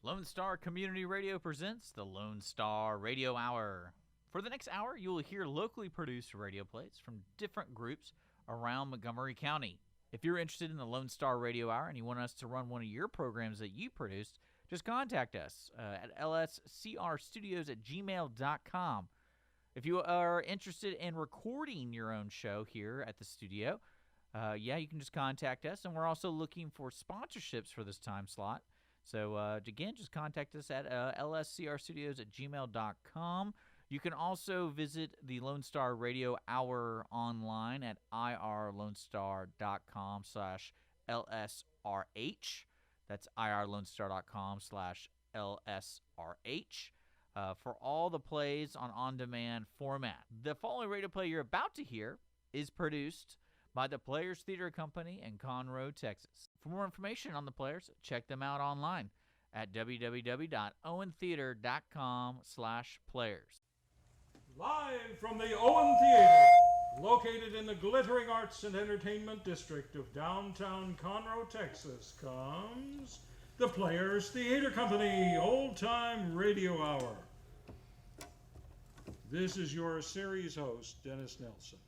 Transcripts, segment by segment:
Lone Star Community Radio presents the Lone Star Radio Hour. For the next hour, you will hear locally produced radio plays from different groups around Montgomery County. If you're interested in the Lone Star Radio Hour and you want us to run one of your programs that you produced, just contact us at lscrstudios at gmail.com. If you are interested in recording your own show here at the studio, you can just contact us. And we're also looking for sponsorships for this time slot. So, again, just contact us at lscrstudios at gmail.com. You can also visit the Lone Star Radio Hour online at irlonestar.com/lsrh. That's irlonestar.com/lsrh. For all the plays on on-demand format. The following radio play you're about to hear is produced by the Players Theater Company in Conroe, Texas. For more information on the Players, check them out online at www.owentheater.com/players. Live from the Owen Theater, located in the glittering arts and entertainment district of downtown Conroe, Texas, comes the Players Theater Company Old Time Radio Hour. This is your series host, Dennis Nelson.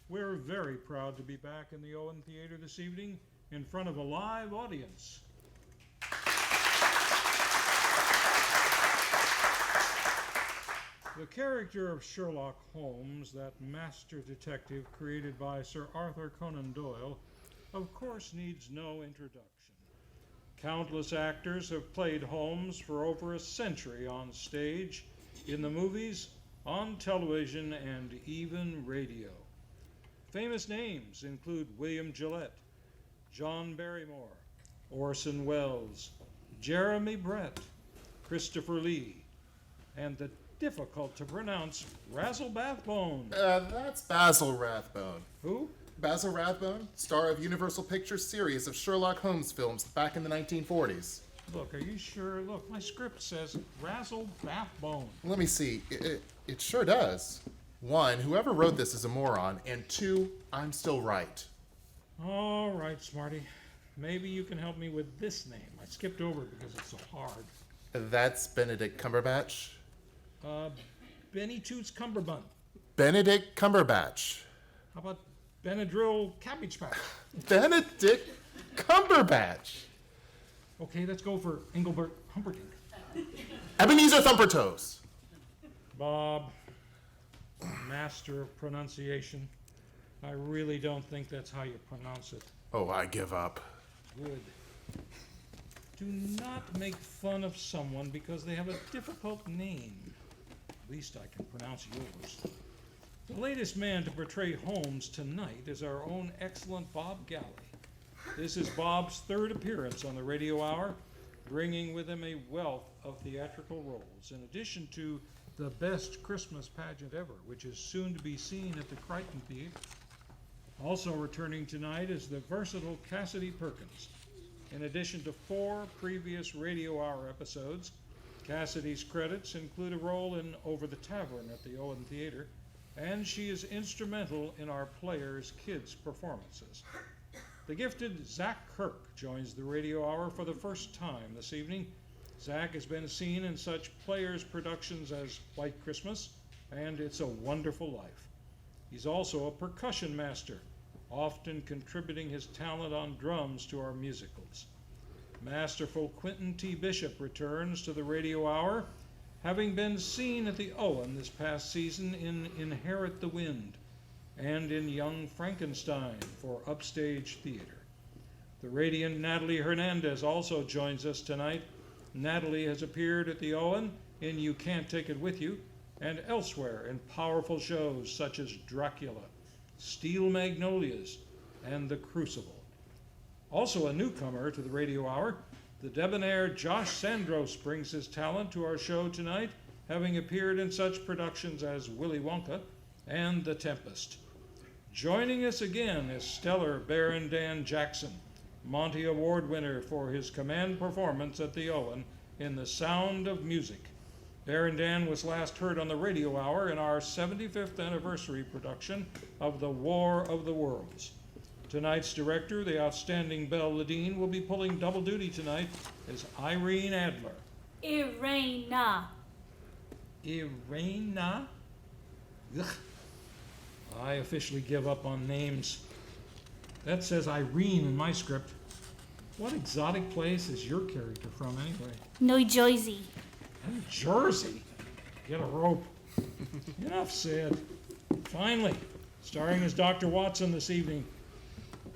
We're very proud to be back in the Owen Theater this evening in front of a live audience. The character of Sherlock Holmes, that master detective created by Sir Arthur Conan Doyle, of course needs no introduction. Countless actors have played Holmes for over a century on stage, in the movies, on television, and even radio. Famous names include William Gillette, John Barrymore, Orson Welles, Jeremy Brett, Christopher Lee, and the difficult-to-pronounce Basil Rathbone. That's Basil Rathbone. Who? Basil Rathbone, star of Universal Pictures' series of Sherlock Holmes films back in the 1940s. Look, are you sure? Look, my script says Basil Rathbone. Let me see. It sure does. 1, whoever wrote this is a moron, and 2, I'm still right. All right, Smarty. Maybe you can help me with this name. I skipped over it because it's so hard. That's Benedict Cumberbatch. Benny Toots Cumberbund. Benedict Cumberbatch. How about Benadryl Cabbage Patch? Benedict Cumberbatch. Okay, let's go for Engelbert Humperdinck. Ebenezer Thumpertoes. Bob, master of pronunciation. I really don't think that's how you pronounce it. Oh, I give up. Good. Do not make fun of someone because they have a difficult name. At least I can pronounce yours. The latest man to portray Holmes tonight is our own excellent Bob Galley. This is Bob's third appearance on the radio hour, bringing with him a wealth of theatrical roles, in addition to the best Christmas pageant ever, which is soon to be seen at the Crichton Theater. Also returning tonight is the versatile Cassidy Perkins. In addition to 4 previous radio hour episodes, Cassidy's credits include a role in Over the Tavern at the Owen Theater, and she is instrumental in our Players Kids performances. The gifted Zach Kirk joins the radio hour for the first time this evening. Zach has been seen in such Players productions as White Christmas and It's a Wonderful Life. He's also a percussion master, often contributing his talent on drums to our musicals. Masterful Quentin T. Bishop returns to the radio hour, having been seen at the Owen this past season in Inherit the Wind and in Young Frankenstein for Upstage Theater. The radiant Natalie Hernandez also joins us tonight. Natalie has appeared at the Owen in You Can't Take It With You and elsewhere in powerful shows such as Dracula, Steel Magnolias, and The Crucible. Also a newcomer to the radio hour, the debonair Josh Sandros brings his talent to our show tonight, having appeared in such productions as Willy Wonka and The Tempest. Joining us again is stellar Baron Dan Jackson, Monty Award winner for his command performance at the Owen in The Sound of Music. Baron Dan was last heard on the radio hour in our 75th anniversary production of The War of the Worlds. Tonight's director, the outstanding Belle Ladine, will be pulling double duty tonight as Irene Adler. Irena. Irena? Ugh. I officially give up on names. That says Irene in my script. What exotic place is your character from, anyway? New Jersey. New Jersey? Get a rope. Enough said. Finally, starring as Dr. Watson this evening,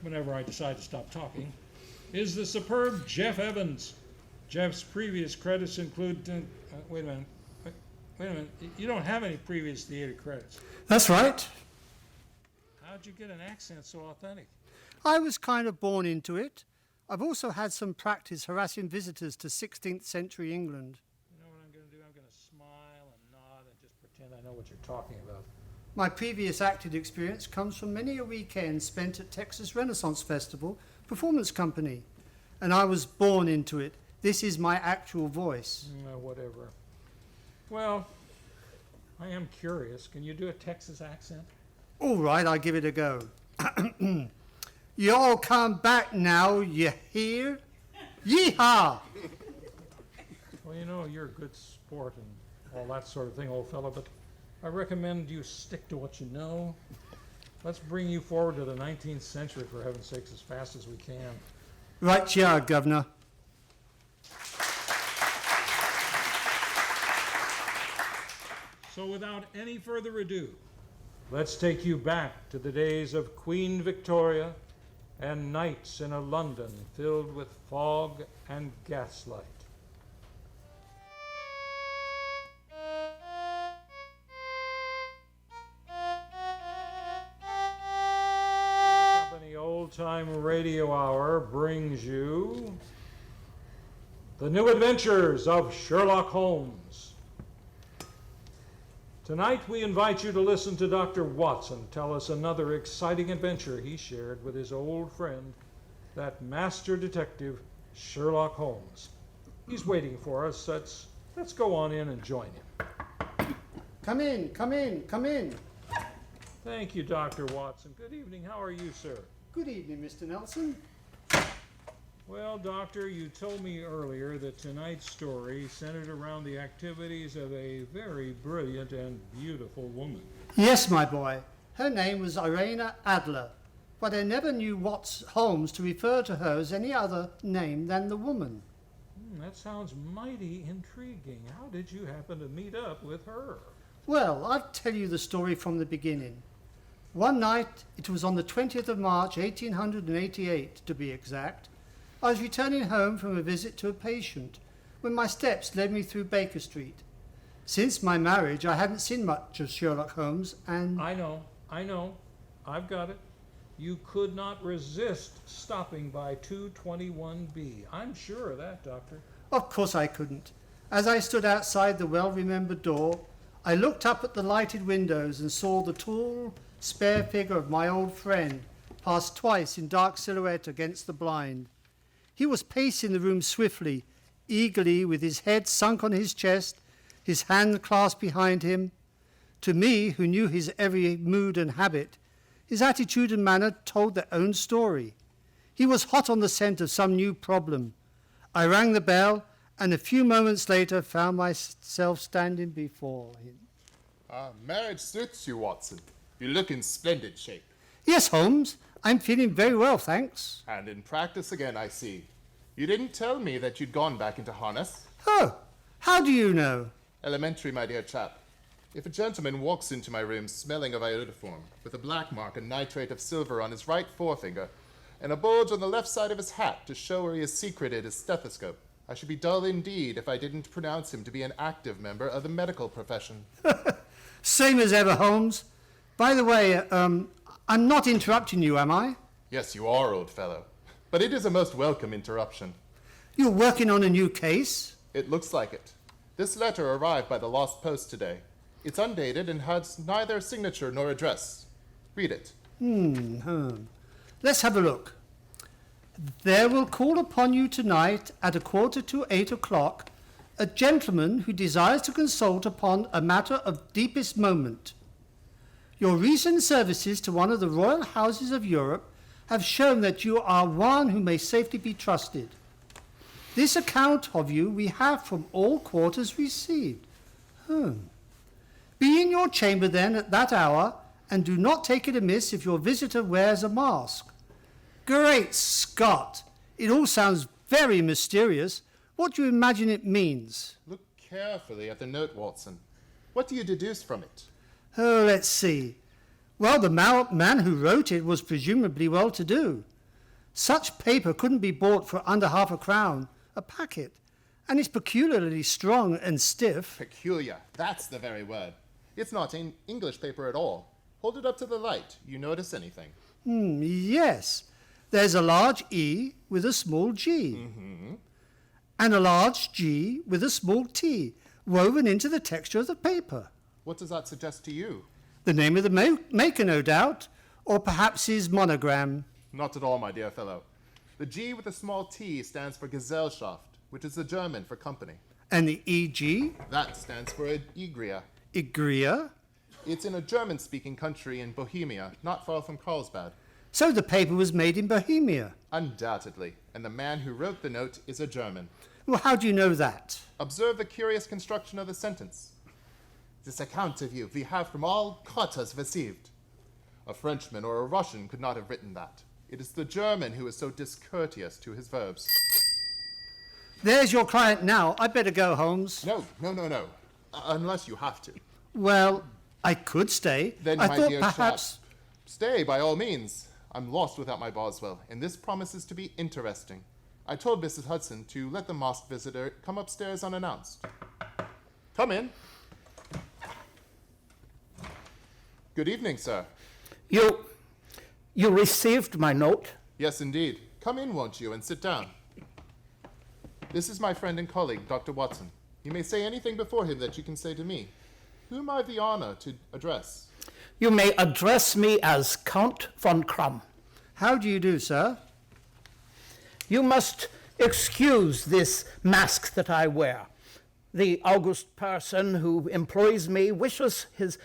whenever I decide to stop talking, is the superb Jeff Evans. Jeff's previous credits include... wait a minute. You don't have any previous theater credits. That's right. How'd you get an accent so authentic? I was kind of born into it. I've also had some practice harassing visitors to 16th century England. You know what I'm going to do? I'm going to smile and nod and just pretend I know what you're talking about. My previous acting experience comes from many a weekend spent at Texas Renaissance Festival Performance Company, and I was born into it. This is my actual voice. Whatever. Well, I am curious. Can you do a Texas accent? All right, I'll give it a go. You all come back now, you hear? Yeehaw! Well, you know, you're a good sport and all that sort of thing, old fellow, but I recommend you stick to what you know. Let's bring you forward to the 19th century, for heaven's sakes, as fast as we can. Right you are, Governor. So without any further ado, let's take you back to the days of Queen Victoria and nights in a London filled with fog and gaslight. The company Old Time Radio Hour brings you The New Adventures of Sherlock Holmes. Tonight, we invite you to listen to Dr. Watson tell us another exciting adventure he shared with his old friend, that master detective, Sherlock Holmes. He's waiting for us. Let's go on in and join him. Come in, come in, come in. Thank you, Dr. Watson. Good evening. How are you, sir? Good evening, Mr. Nelson. Well, Doctor, you told me earlier that tonight's story centered around the activities of a very brilliant and beautiful woman. Yes, my boy. Her name was Irena Adler, but I never knew Holmes to refer to her as any other name than the woman. That sounds mighty intriguing. How did you happen to meet up with her? Well, I'll tell you the story from the beginning. One night, it was on the 20th of March, 1888 to be exact, I was returning home from a visit to a patient when my steps led me through Baker Street. Since my marriage, I hadn't seen much of Sherlock Holmes, and... I know. I've got it. You could not resist stopping by 221B. I'm sure of that, Doctor. Of course I couldn't. As I stood outside the well-remembered door, I looked up at the lighted windows and saw the tall, spare figure of my old friend pass twice in dark silhouette against the blind. He was pacing the room swiftly, eagerly, with his head sunk on his chest, his hand clasped behind him. To me, who knew his every mood and habit, his attitude and manner told their own story. He was hot on the scent of some new problem. I rang the bell, and a few moments later found myself standing before him. Marriage suits you, Watson. You look in splendid shape. Yes, Holmes. I'm feeling very well, thanks. And in practice again, I see. You didn't tell me that you'd gone back into harness. Oh, how do you know? Elementary, my dear chap. If a gentleman walks into my room smelling of iodoform, with a black mark and nitrate of silver on his right forefinger, and a bulge on the left side of his hat to show where he has secreted his stethoscope, I should be dull indeed if I didn't pronounce him to be an active member of the medical profession. Same as ever, Holmes. By the way, I'm not interrupting you, am I? Yes, you are, old fellow. But it is a most welcome interruption. You're working on a new case? It looks like it. This letter arrived by the lost post today. It's undated and has neither signature nor address. Read it. Let's have a look. There will call upon you tonight at 7:45 a gentleman who desires to consult upon a matter of deepest moment. Your recent services to one of the royal houses of Europe have shown that you are one who may safely be trusted. This account of you we have from all quarters received. Be in your chamber then at that hour, and do not take it amiss if your visitor wears a mask. Great Scott! It all sounds very mysterious. What do you imagine it means? Look carefully at the note, Watson. What do you deduce from it? Oh, let's see. Well, the man who wrote it was presumably well-to-do. Such paper couldn't be bought for under £0.50 a packet, and it's peculiarly strong and stiff. Peculiar. That's the very word. It's not in English paper at all. Hold it up to the light. You notice anything? Yes. There's a large E with a small G. And a large G with a small T woven into the texture of the paper. What does that suggest to you? The name of the maker, no doubt, or perhaps his monogram. Not at all, my dear fellow. The G with a small t stands for Gesellschaft, which is the German for company. And the EG? That stands for Igria. Igria? It's in a German-speaking country in Bohemia, not far from Carlsbad. So the paper was made in Bohemia? Undoubtedly. And the man who wrote the note is a German. Well, how do you know that? Observe the curious construction of the sentence. This account of you we have from all quarters received. A Frenchman or a Russian could not have written that. It is the German who is so discourteous to his verbs. There's your client now. I'd better go, Holmes. No. Unless you have to. Well, I could stay. Then, I my thought dear perhaps... chap, stay by all means. I'm lost without my Boswell, and this promises to be interesting. I told Mrs. Hudson to let the mosque visitor come upstairs unannounced. Come in. Good evening, sir. You received my note? Yes, indeed. Come in, won't you, and sit down. This is my friend and colleague, Dr. Watson. You may say anything before him that you can say to me. Whom I have the honor to address? You may address me as Count von Krumm. How do you do, sir? You must excuse this mask that I wear. The august person who employs me wishes his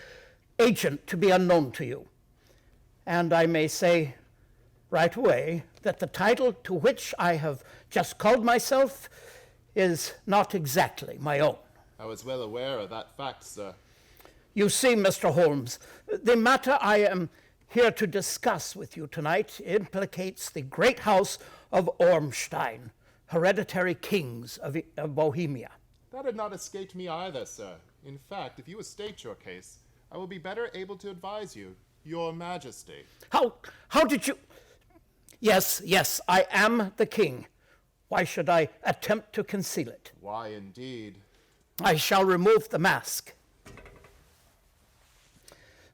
agent to be unknown to you. And I may say right away that the title to which I have just called myself is not exactly my own. I was well aware of that fact, sir. You see, Mr. Holmes, the matter I am here to discuss with you tonight implicates the great house of Ormstein, hereditary kings of Bohemia. That had not escaped me either, sir. In fact, if you would state your case, I will be better able to advise you, Your Majesty. How did you... Yes, I am the king. Why should I attempt to conceal it? Why, indeed. I shall remove the mask.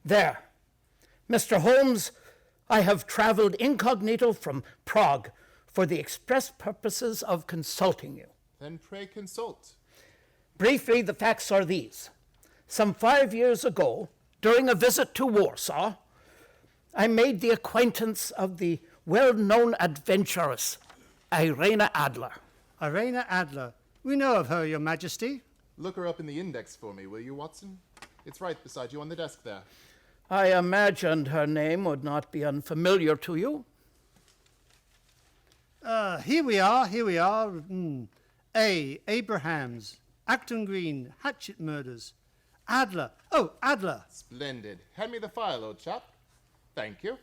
There. Mr. Holmes, I have traveled incognito from Prague for the express purposes of consulting you. Then pray consult. Briefly, the facts are these. Some 5 years ago, during a visit to Warsaw, I made the acquaintance of the well-known adventuress, Irena Adler. Irena Adler. We know of her, Your Majesty. Look her up in the index for me, will you, Watson? It's right beside you on the desk there. I imagined her name would not be unfamiliar to you. Here we are. A. Abrahams. Acton Green. Hatchet murders. Adler. Oh, Adler. Splendid. Hand me the file, old chap. Thank you.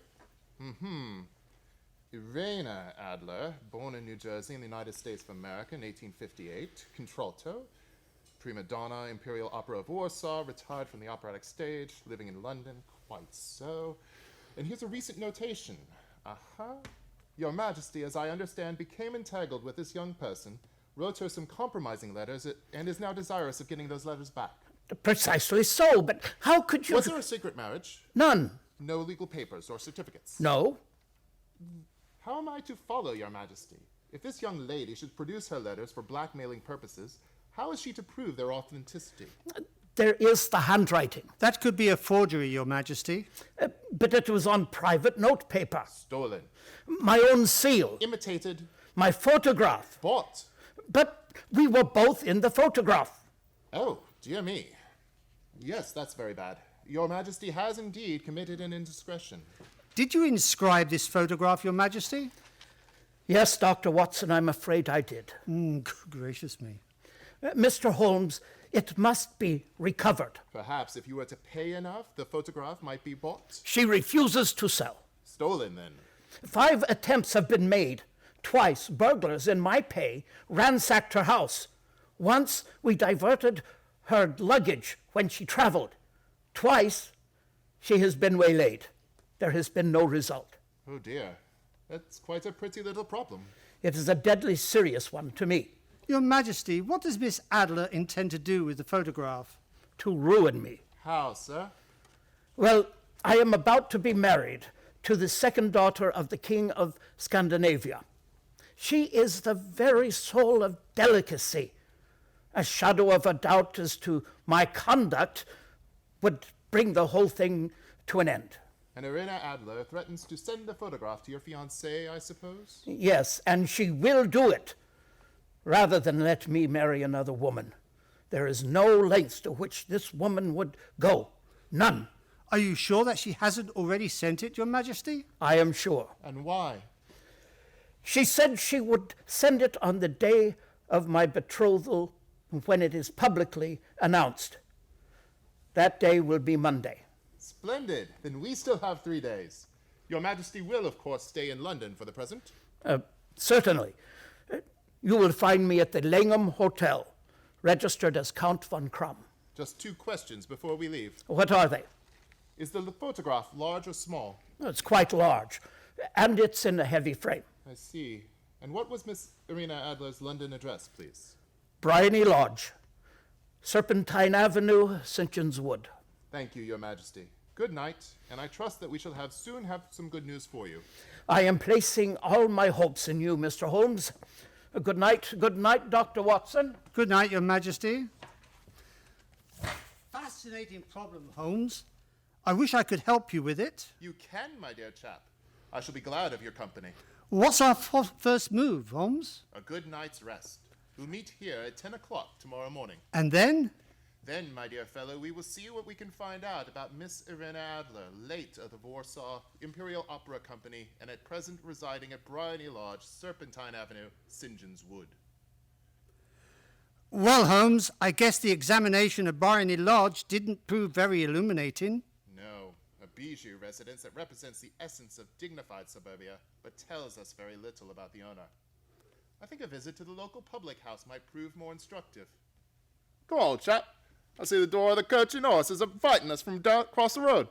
Irena Adler, born in New Jersey in the United States of America in 1858, contralto, prima donna, Imperial Opera of Warsaw, retired from the operatic stage, living in London, quite so. And here's a recent notation. Your Majesty, as I understand, became entangled with this young person, wrote her some compromising letters, and is now desirous of getting those letters back. Precisely so, but how could you... Was there a secret marriage? None. No legal papers or certificates? No. How am I to follow, Your Majesty? If this young lady should produce her letters for blackmailing purposes, how is she to prove their authenticity? There is the handwriting. That could be a forgery, Your Majesty. But it was on private note paper. Stolen. My own seal. Imitated. My photograph. Bought. But we were both in the photograph. Oh, dear me. Yes, that's very bad. Your Majesty has indeed committed an indiscretion. Did you inscribe this photograph, Your Majesty? Yes, Dr. Watson, I'm afraid I did. Good gracious me. Mr. Holmes, it must be recovered. Perhaps if you were to pay enough, the photograph might be bought. She refuses to sell. Stolen, then. 5 attempts have been made. Twice, burglars in my pay ransacked her house. Once, we diverted her luggage when she traveled. Twice, she has been waylaid. There has been no result. Oh dear. That's quite a pretty little problem. It is a deadly serious one to me. Your Majesty, what does Miss Adler intend to do with the photograph? To ruin me. How, sir? Well, I am about to be married to the second daughter of the King of Scandinavia. She is the very soul of delicacy. A shadow of a doubt as to my conduct would bring the whole thing to an end. And Irina Adler threatens to send the photograph to your fiancé, I suppose? Yes, and she will do it, rather than let me marry another woman. There is no lengths to which this woman would go. None. Are you sure that she hasn't already sent it, Your Majesty? I am sure. And why? She said she would send it on the day of my betrothal when it is publicly announced. That day will be Monday. Splendid. Then we still have 3 days. Your Majesty will, of course, stay in London for the present. Certainly. You will find me at the Langham Hotel, registered as Count von Krumm. Just 2 questions before we leave. What are they? Is the photograph large or small? It's quite large, and it's in a heavy frame. I see. And what was Miss Irina Adler's London address, please? Bryony Lodge, Serpentine Avenue, St. John's Wood. Thank you, Your Majesty. Good night, and I trust that we shall soon have some good news for you. I am placing all my hopes in you, Mr. Holmes. Good night, Dr. Watson. Good night, Your Majesty. Fascinating problem, Holmes. I wish I could help you with it. You can, my dear chap. I shall be glad of your company. What's our first move, Holmes? A good night's rest. We'll meet here at 10 o'clock tomorrow morning. And then? Then, my dear fellow, we will see what we can find out about Miss Irina Adler, late of the Warsaw Imperial Opera Company, and at present residing at Bryony Lodge, Serpentine Avenue, St. John's Wood. Well, Holmes, I guess the examination of Bryony Lodge didn't prove very illuminating. No, a bijou residence that represents the essence of dignified suburbia, but tells us very little about the owner. I think a visit to the local public house might prove more instructive. Come on, chap. I see the door of the Coach and Horses inviting us from down across the road.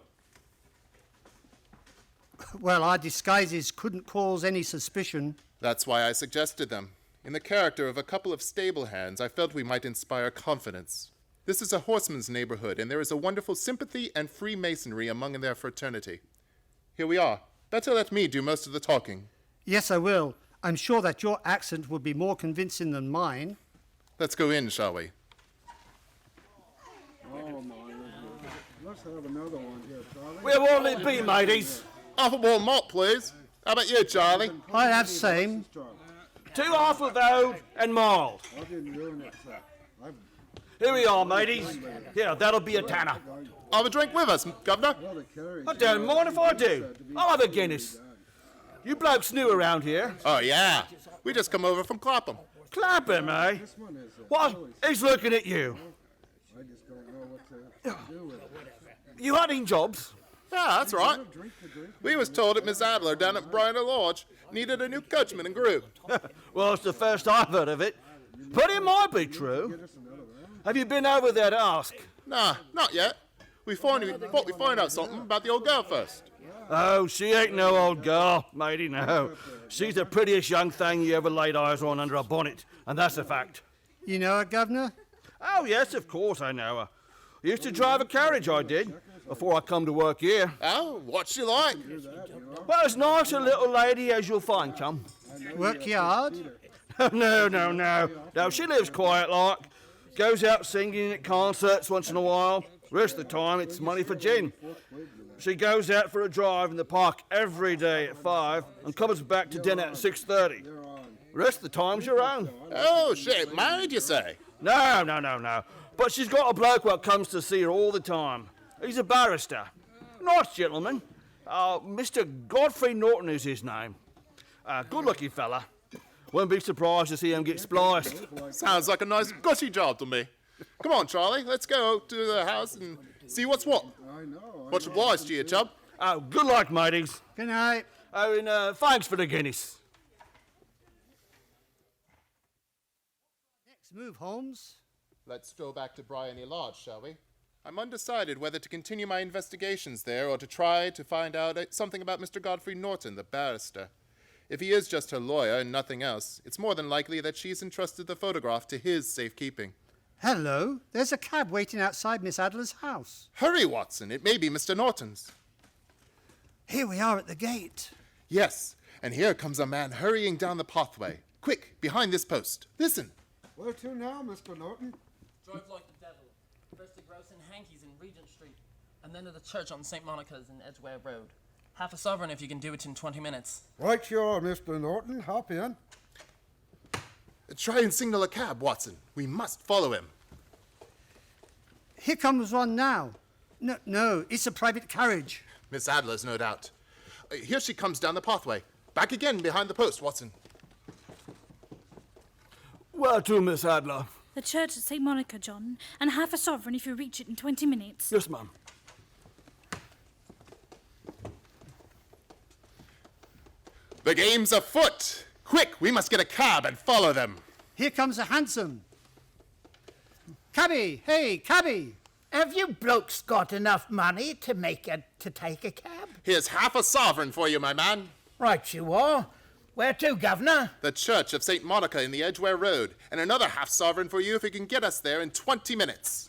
Well, our disguises couldn't cause any suspicion. That's why I suggested them. In the character of a couple of stable hands, I felt we might inspire confidence. This is a horseman's neighborhood, and there is a wonderful sympathy and freemasonry among their fraternity. Here we are. Better let me do most of the talking. Yes, I will. I'm sure that your accent will be more convincing than mine. Let's go in, shall we? Oh my, let's have another one here, Charlie. Where will it be, mateys? Half a bowl of malt, please. How about you, Charlie? I'll have same. 2 half of oat and mild. I didn't ruin it, sir. Here we are, mateys. Yeah, that'll be a tanner. Have a drink with us, Governor. I don't mind if I do. I'll have a Guinness. You blokes new around here. Oh, yeah. We just come over from Clapham. Clapham, eh? What? He's looking at you. I just don't know what to do with it. You hunting jobs? Yeah, that's right. We was told that Miss Adler down at Bryony Lodge needed a new coachman and groom. Well, it's the first I've heard of it. But it might be true. Have you been over there to ask? Nah, not yet. We thought we'd find out something about the old girl first. Oh, she ain't no old girl, matey, no. She's the prettiest young thing you ever laid eyes on under a bonnet, and that's a fact. You know her, Governor? Oh, yes, of course I know her. I used to drive a carriage, I did, before I come to work here. Oh, what's she like? Well, as nice a little lady as you'll find, chum. Work hard? No. No, she lives quiet like. Goes out singing at concerts once in a while. Rest of the time, it's money for gin. She goes out for a drive in the park every day at 5 and comes back to dinner at 6:30. Rest of the time's your own. Oh, shit, married, you say? No. But she's got a bloke what comes to see her all the time. He's a barrister. Nice gentleman. Mr. Godfrey Norton is his name. Good-looking fella. Wouldn't be surprised to see him get spliced. Sounds like a nice gushy job to me. Come on, Charlie, let's go to the house and see what's what. I know. Much obliged to you, chub. Good luck, mateys. Good night. And thanks for the Guinness. Next move, Holmes. Let's stroll back to Bryony Lodge, shall we? I'm undecided whether to continue my investigations there or to try to find out something about Mr. Godfrey Norton, the barrister. If he is just her lawyer and nothing else, it's more than likely that she's entrusted the photograph to his safekeeping. Hello. There's a cab waiting outside Miss Adler's house. Hurry, Watson. It may be Mr. Norton's. Here we are at the gate. Yes, and here comes a man hurrying down the pathway. Quick, behind this post. Listen. Where to now, Mr. Norton? Drove like the devil. First to Gross and Hankey's in Regent Street, and then to the church on St. Monica's in Edgware Road. Half a sovereign if you can do it in 20 minutes. Right you are, Mr. Norton. Hop in. Try and signal a cab, Watson. We must follow him. Here comes one now. No, it's a private carriage. Miss Adler's, no doubt. Here she comes down the pathway. Back again behind the post, Watson. Where to, Miss Adler? The church at St. Monica, John, and half a sovereign if you reach it in 20 minutes. Yes, ma'am. The game's afoot. Quick, we must get a cab and follow them. Here comes a hansom. Cabby, hey, cabby. Have you blokes got enough money to take a cab? Here's half a sovereign for you, my man. Right you are. Where to, governor? The church of St. Monica in the Edgware Road, and another half sovereign for you if you can get us there in 20 minutes.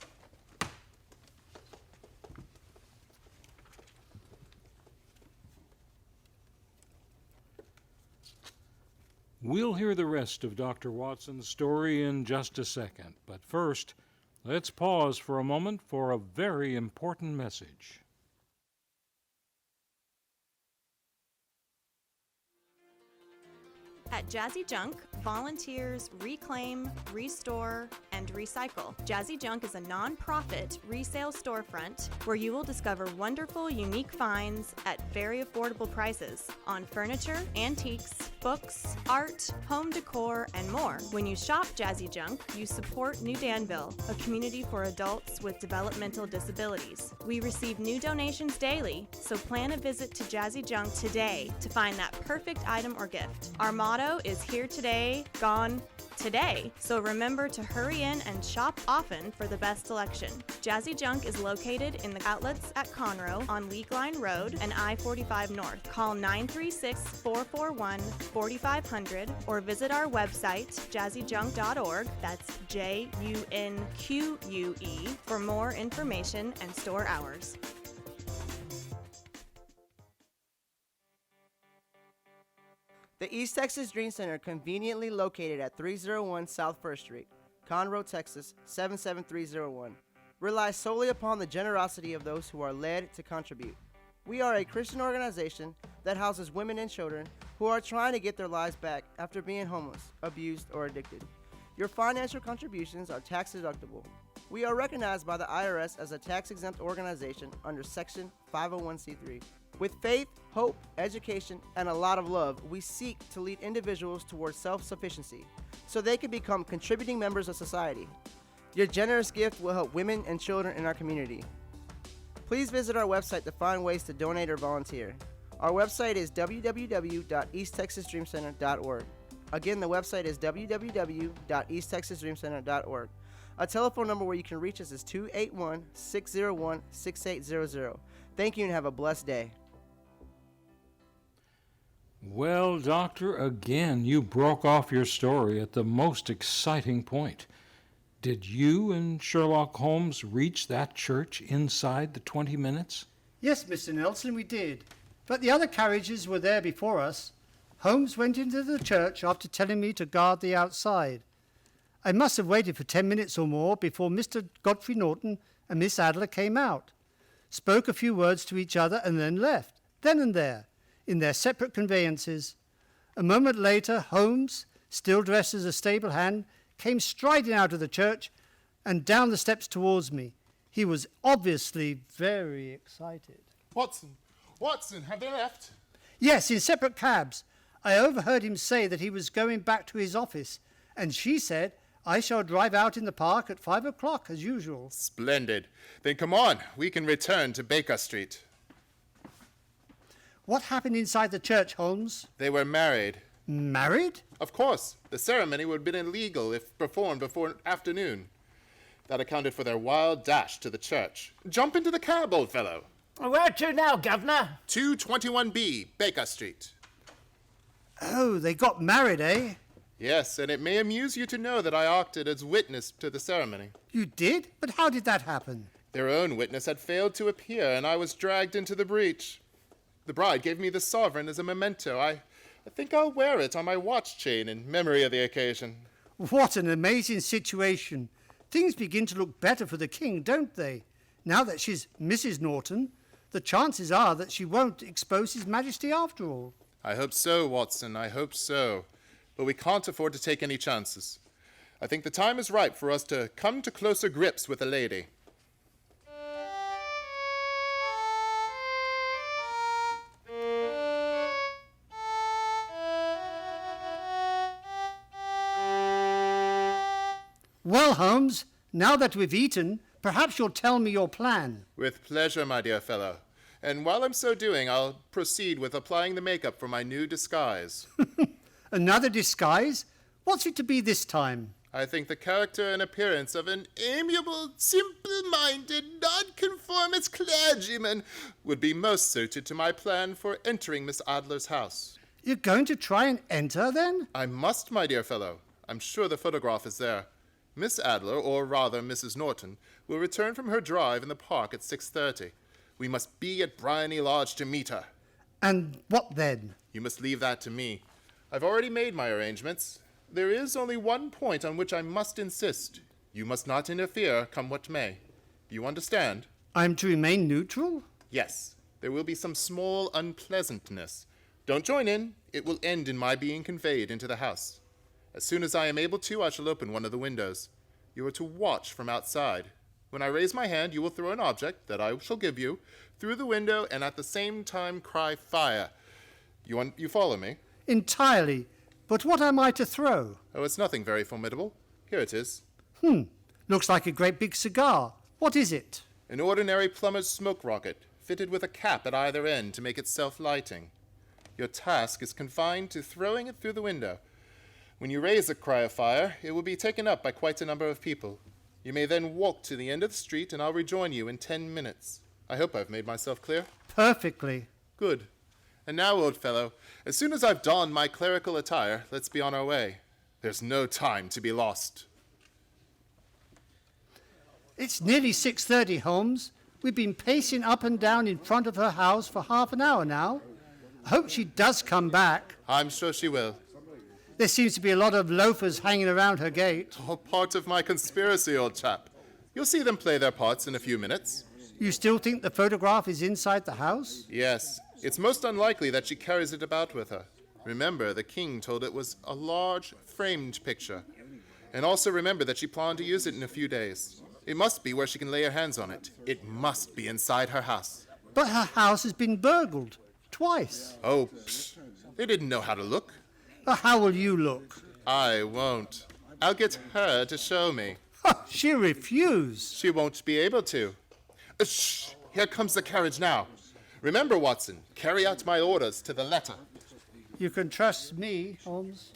We'll hear the rest of Dr. Watson's story in just a second, but first, let's pause for a moment for a very important message. At Jazzy Junk, volunteers reclaim, restore, and recycle. Jazzy Junk is a non-profit resale storefront where you will discover wonderful, unique finds at very affordable prices on furniture, antiques, books, art, home decor, and more. When you shop Jazzy Junk, you support New Danville, a community for adults with developmental disabilities. We receive new donations daily, so plan a visit to Jazzy Junk today to find that perfect item or gift. Our motto is here today, gone today. So remember to hurry in and shop often for the best selection. Jazzy Junk is located in the outlets at Conroe on League Line Road and I-45 North. Call 936-441-4500 or visit our website, jazzyjunk.org, that's Junque, for more information and store hours. The East Texas Dream Center, conveniently located at 301 South 1st Street, Conroe, Texas 77301, relies solely upon the generosity of those who are led to contribute. We are a Christian organization that houses women and children who are trying to get their lives back after being homeless, abused, or addicted. Your financial contributions are tax deductible. We are recognized by the IRS as a tax-exempt organization under Section 501c3. With faith, hope, education, and a lot of love, we seek to lead individuals towards self-sufficiency so they can become contributing members of society. Your generous gift will help women and children in our community. Please visit our website to find ways to donate or volunteer. Our website is www.easttexasdreamcenter.org. Again, the website is www.easttexasdreamcenter.org. A telephone number where you can reach us is 281-601-6800. Thank you and have a blessed day. Well, Doctor, again, you broke off your story at the most exciting point. Did you and Sherlock Holmes reach that church inside the 20 minutes? Yes, Mr. Nelson, we did. But the other carriages were there before us. Holmes went into the church after telling me to guard the outside. I must have waited for 10 minutes or more before Mr. Godfrey Norton and Miss Adler came out, spoke a few words to each other, and then left, then and there, in their separate conveyances. A moment later, Holmes, still dressed as a stable hand, came striding out of the church and down the steps towards me. He was obviously very excited. Watson, have they left? Yes, in separate cabs. I overheard him say that he was going back to his office, and she said, I shall drive out in the park at 5 o'clock as usual. Splendid. Then come on, we can return to Baker Street. What happened inside the church, Holmes? They were married. Married? Of course. The ceremony would have been illegal if performed before afternoon. That accounted for their wild dash to the church. Jump into the cab, old fellow. Where to now, Governor? 221B, Baker Street. Oh, they got married, eh? Yes, and it may amuse you to know that I acted as witness to the ceremony. You did? But how did that happen? Their own witness had failed to appear, and I was dragged into the breach. The bride gave me the sovereign as a memento. I think I'll wear it on my watch chain in memory of the occasion. What an amazing situation. Things begin to look better for the king, don't they? Now that she's Mrs. Norton, the chances are that she won't expose His Majesty after all. I hope so, Watson, I hope so. But we can't afford to take any chances. I think the time is ripe for us to come to closer grips with the lady. Well, Holmes, now that we've eaten, perhaps you'll tell me your plan. With pleasure, my dear fellow. And while I'm so doing, I'll proceed with applying the makeup for my new disguise. Another disguise? What's it to be this time? I think the character and appearance of an amiable, simple-minded, nonconformist clergyman would be most suited to my plan for entering Miss Adler's house. You're going to try and enter, then? I must, my dear fellow. I'm sure the photograph is there. Miss Adler, or rather Mrs. Norton, will return from her drive in the park at 6:30. We must be at Bryony Lodge to meet her. And what then? You must leave that to me. I've already made my arrangements. There is only one point on which I must insist. You must not interfere, come what may. You understand? I'm to remain neutral? Yes. There will be some small unpleasantness. Don't join in. It will end in my being conveyed into the house. As soon as I am able to, I shall open one of the windows. You are to watch from outside. When I raise my hand, you will throw an object that I shall give you through the window and at the same time cry fire. You follow me? Entirely. But what am I to throw? Oh, it's nothing very formidable. Here it is. Looks like a great big cigar. What is it? An ordinary plumber's smoke rocket, fitted with a cap at either end to make it self-lighting. Your task is confined to throwing it through the window. When you raise a cry of fire, it will be taken up by quite a number of people. You may then walk to the end of the street, and I'll rejoin you in 10 minutes. I hope I've made myself clear. Perfectly. Good. And now, old fellow, as soon as I've donned my clerical attire, let's be on our way. There's no time to be lost. It's nearly 6:30, Holmes. We've been pacing up and down in front of her house for half an hour now. I hope she does come back. I'm sure she will. There seems to be a lot of loafers hanging around her gate. All part of my conspiracy, old chap. You'll see them play their parts in a few minutes. You still think the photograph is inside the house? Yes. It's most unlikely that she carries it about with her. Remember, the king told it was a large, framed picture. And also remember that she planned to use it in a few days. It must be where she can lay her hands on it. It must be inside her house. But her house has been burgled. Twice. Oh, psh. They didn't know how to look. How will you look? I won't. I'll get her to show me. She'll refuse. She won't be able to. Shh! Here comes the carriage now. Remember, Watson, carry out my orders to the letter. You can trust me, Holmes.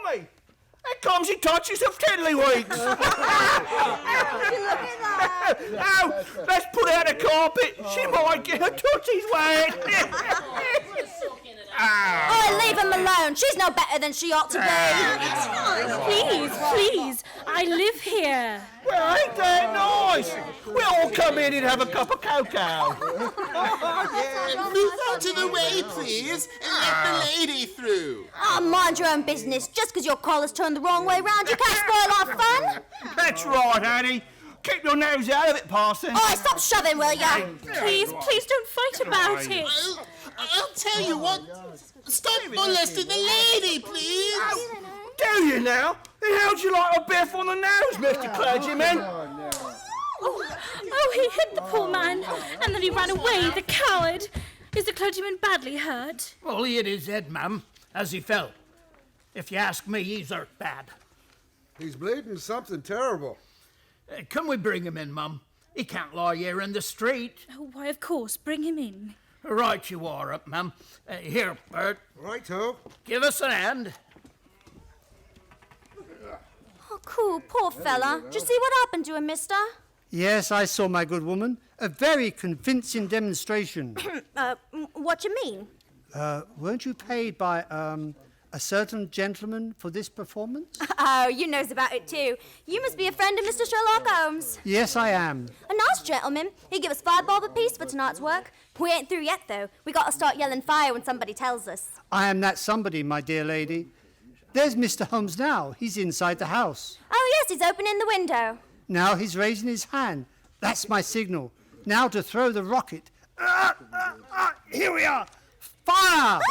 Blimey! Here comes he touches of tiddlywinks! Oh, let's put out the carpet. She might get her tootsies wet. Oh, leave him alone. She's no better than she ought to be. Please, please. I live here. Well, ain't that nice? We'll all come in and have a cup of cocoa. Move out of the way, please, and let the lady through. Oh, mind your own business. Just because your collar's turned the wrong way round, you can't spoil our fun. That's right, Annie. Keep your nose out of it, Parson. Oh, stop shoving, will ya? Please, please don't fight about it. I'll tell you what. Stop molesting the lady, please. Do you now? Then how'd you like a biff on the nose, Mr. Clergyman? Oh, he hit the poor man, and then he ran away, the coward. Is the clergyman badly hurt? Well, he hit his head, ma'am, as he fell. If you ask me, he's hurt bad. He's bleeding something terrible. Can we bring him in, mum? He can't lie here in the street. Oh, why, of course. Bring him in. Right you are, ma'am. Here, Bert. Righto. Give us a hand. Oh, cool, poor fella. Did you see what happened to him, mister? Yes, I saw, my good woman. A very convincing demonstration. What you mean? Weren't you paid by, a certain gentleman for this performance? Oh, you knows about it too. You must be a friend of Mr. Sherlock Holmes. Yes, I am. A nice gentleman. He give us 5 bob apiece for tonight's work. We ain't through yet, though. We got to start yelling fire when somebody tells us. I am that somebody, my dear lady. There's Mr. Holmes now. He's inside the house. Oh, yes, he's opening the window. Now he's raising his hand. That's my signal. Now to throw the rocket. Here we are. Fire!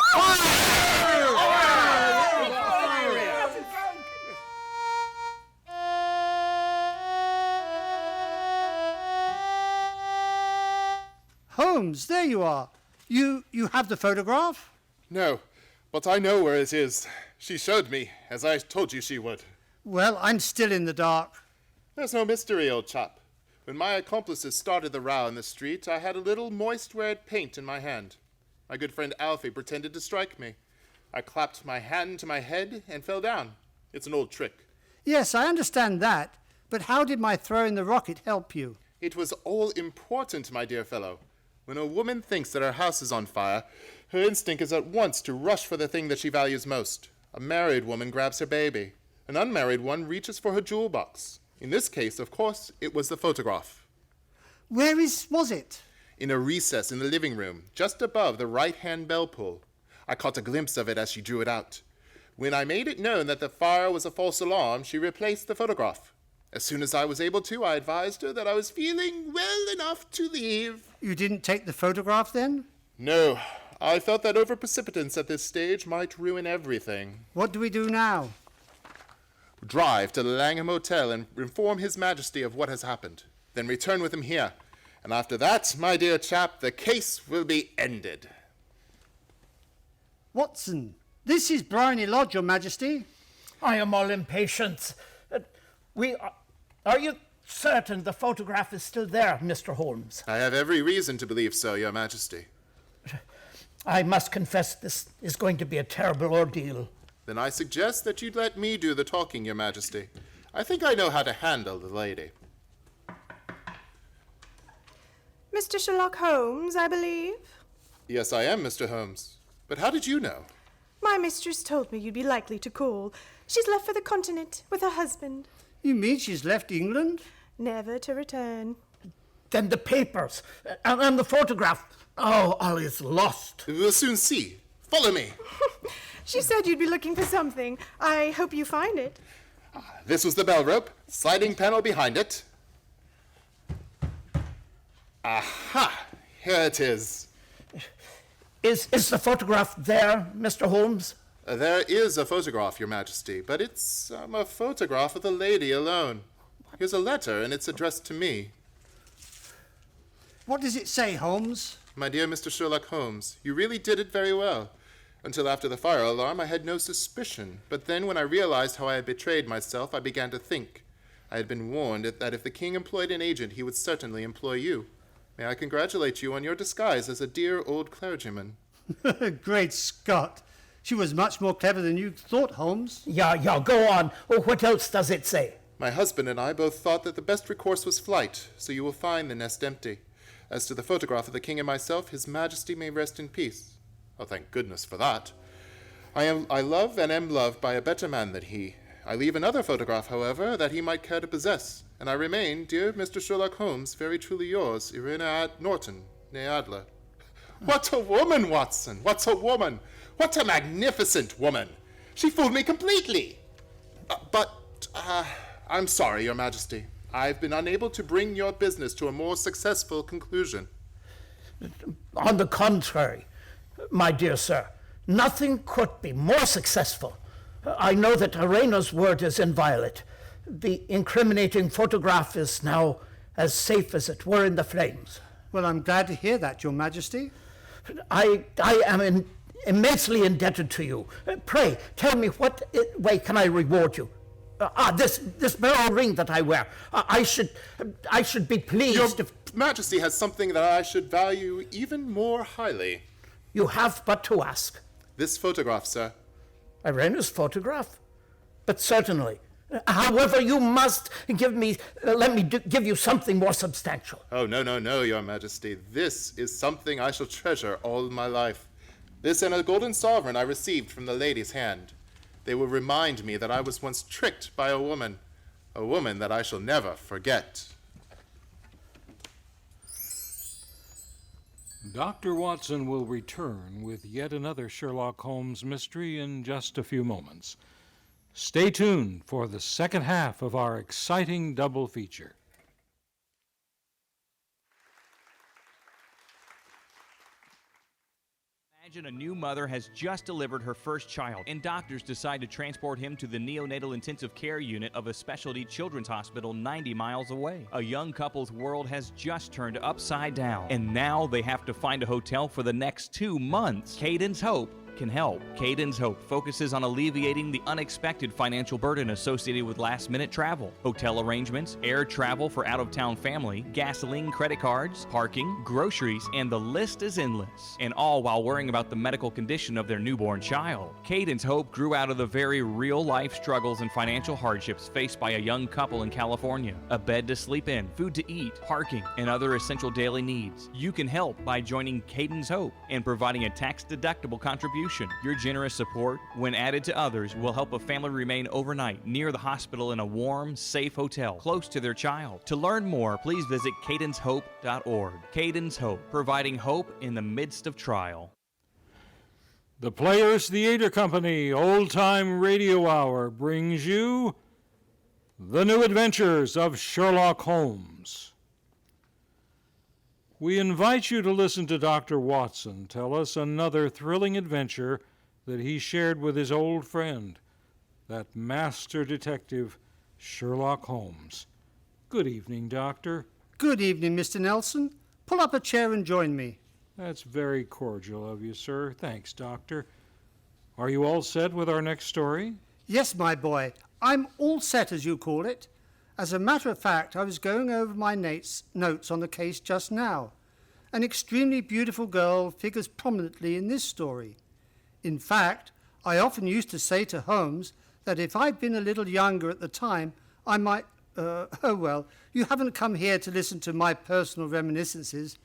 Holmes, there you are. You have the photograph? No, but I know where it is. She showed me, as I told you she would. Well, I'm still in the dark. There's no mystery, old chap. When my accomplices started the row in the street, I had a little moist red paint in my hand. My good friend Alfie pretended to strike me. I clapped my hand to my head and fell down. It's an old trick. Yes, I understand that. But how did my throwing the rocket help you? It was all important, my dear fellow. When a woman thinks that her house is on fire, her instinct is at once to rush for the thing that she values most. A married woman grabs her baby. An unmarried one reaches for her jewel box. In this case, of course, it was the photograph. Where was it? In a recess in the living room, just above the right-hand bell pull. I caught a glimpse of it as she drew it out. When I made it known that the fire was a false alarm, she replaced the photograph. As soon as I was able to, I advised her that I was feeling well enough to leave. You didn't take the photograph then? No. I felt that over-precipitance at this stage might ruin everything. What do we do now? Drive to the Langham Hotel and inform His Majesty of what has happened. Then return with him here. And after that, my dear chap, the case will be ended. Watson, this is Bryony Lodge, Your Majesty. I am all impatience. Are you certain the photograph is still there, Mr. Holmes? I have every reason to believe so, Your Majesty. I must confess this is going to be a terrible ordeal. Then I suggest that you'd let me do the talking, Your Majesty. I think I know how to handle the lady. Mr. Sherlock Holmes, I believe? Yes, I am, Mr. Holmes. But how did you know? My mistress told me you'd be likely to call. She's left for the continent with her husband. You mean she's left England? Never to return. Then the papers and the photograph. Oh, all is lost. We'll soon see. Follow me. She said you'd be looking for something. I hope you find it. This was the bell rope. Sliding panel behind it. Aha! Here it is. Is the photograph there, Mr. Holmes? There is a photograph, Your Majesty, but it's a photograph of the lady alone. Here's a letter, and it's addressed to me. What does it say, Holmes? My dear Mr. Sherlock Holmes, you really did it very well. Until after the fire alarm, I had no suspicion. But then when I realized how I had betrayed myself, I began to think. I had been warned that if the king employed an agent, he would certainly employ you. May I congratulate you on your disguise as a dear old clergyman. Great Scott. She was much more clever than you thought, Holmes. Yeah, go on. Oh, what else does it say? My husband and I both thought that the best recourse was flight, so you will find the nest empty. As to the photograph of the king and myself, His Majesty may rest in peace. Oh, thank goodness for that. I love and am loved by a better man than he. I leave another photograph, however, that he might care to possess, and I remain, dear Mr. Sherlock Holmes, very truly yours, Irina Norton, née Adler. What a woman, Watson! What a woman! What a magnificent woman! She fooled me completely! I'm sorry, Your Majesty. I've been unable to bring your business to a more successful conclusion. On the contrary, my dear sir, nothing could be more successful. I know that Arena's word is inviolate. The incriminating photograph is now as safe as it were in the flames. Well, I'm glad to hear that, Your Majesty. I am immensely indebted to you. Pray, tell me what way can I reward you? This beryl ring that I wear. I should be pleased Your Majesty has something that I should value even more highly. You have but to ask. This photograph, sir. Irena's photograph? But certainly. However, you must give me, give you something more substantial. Oh, no, Your Majesty. This is something I shall treasure all my life. This and a golden sovereign I received from the lady's hand. They will remind me that I was once tricked by a woman that I shall never forget. Dr. Watson will return with yet another Sherlock Holmes mystery in just a few moments. Stay tuned for the second half of our exciting double feature. Imagine a new mother has just delivered her first child, and doctors decide to transport him to the neonatal intensive care unit of a specialty children's hospital 90 miles away. A young couple's world has just turned upside down, and now they have to find a hotel for the next 2 months. Caden's Hope can help. Caden's Hope focuses on alleviating the unexpected financial burden associated with last-minute travel, hotel arrangements, air travel for out-of-town family, gasoline credit cards, parking, groceries, and the list is endless. And all while worrying about the medical condition of their newborn child. Caden's Hope grew out of the very real-life struggles and financial hardships faced by a young couple in California. A bed to sleep in, food to eat, parking, and other essential daily needs. You can help by joining Caden's Hope and providing a tax-deductible contribution. Your generous support, when added to others, will help a family remain overnight near the hospital in a warm, safe hotel close to their child. To learn more, please visit cadenshope.org. Caden's Hope, providing hope in the midst of trial. The Players Theater Company Old Time Radio Hour brings you The New Adventures of Sherlock Holmes. We invite you to listen to Dr. Watson tell us another thrilling adventure that he shared with his old friend, that master detective, Sherlock Holmes. Good evening, Doctor. Good evening, Mr. Nelson. Pull up a chair and join me. That's very cordial of you, sir. Thanks, Doctor. Are you all set with our next story? Yes, my boy. I'm all set, as you call it. As a matter of fact, I was going over my notes on the case just now. An extremely beautiful girl figures prominently in this story. In fact, I often used to say to Holmes that if I'd been a little younger at the time, I might... oh well, you haven't come here to listen to my personal reminiscences.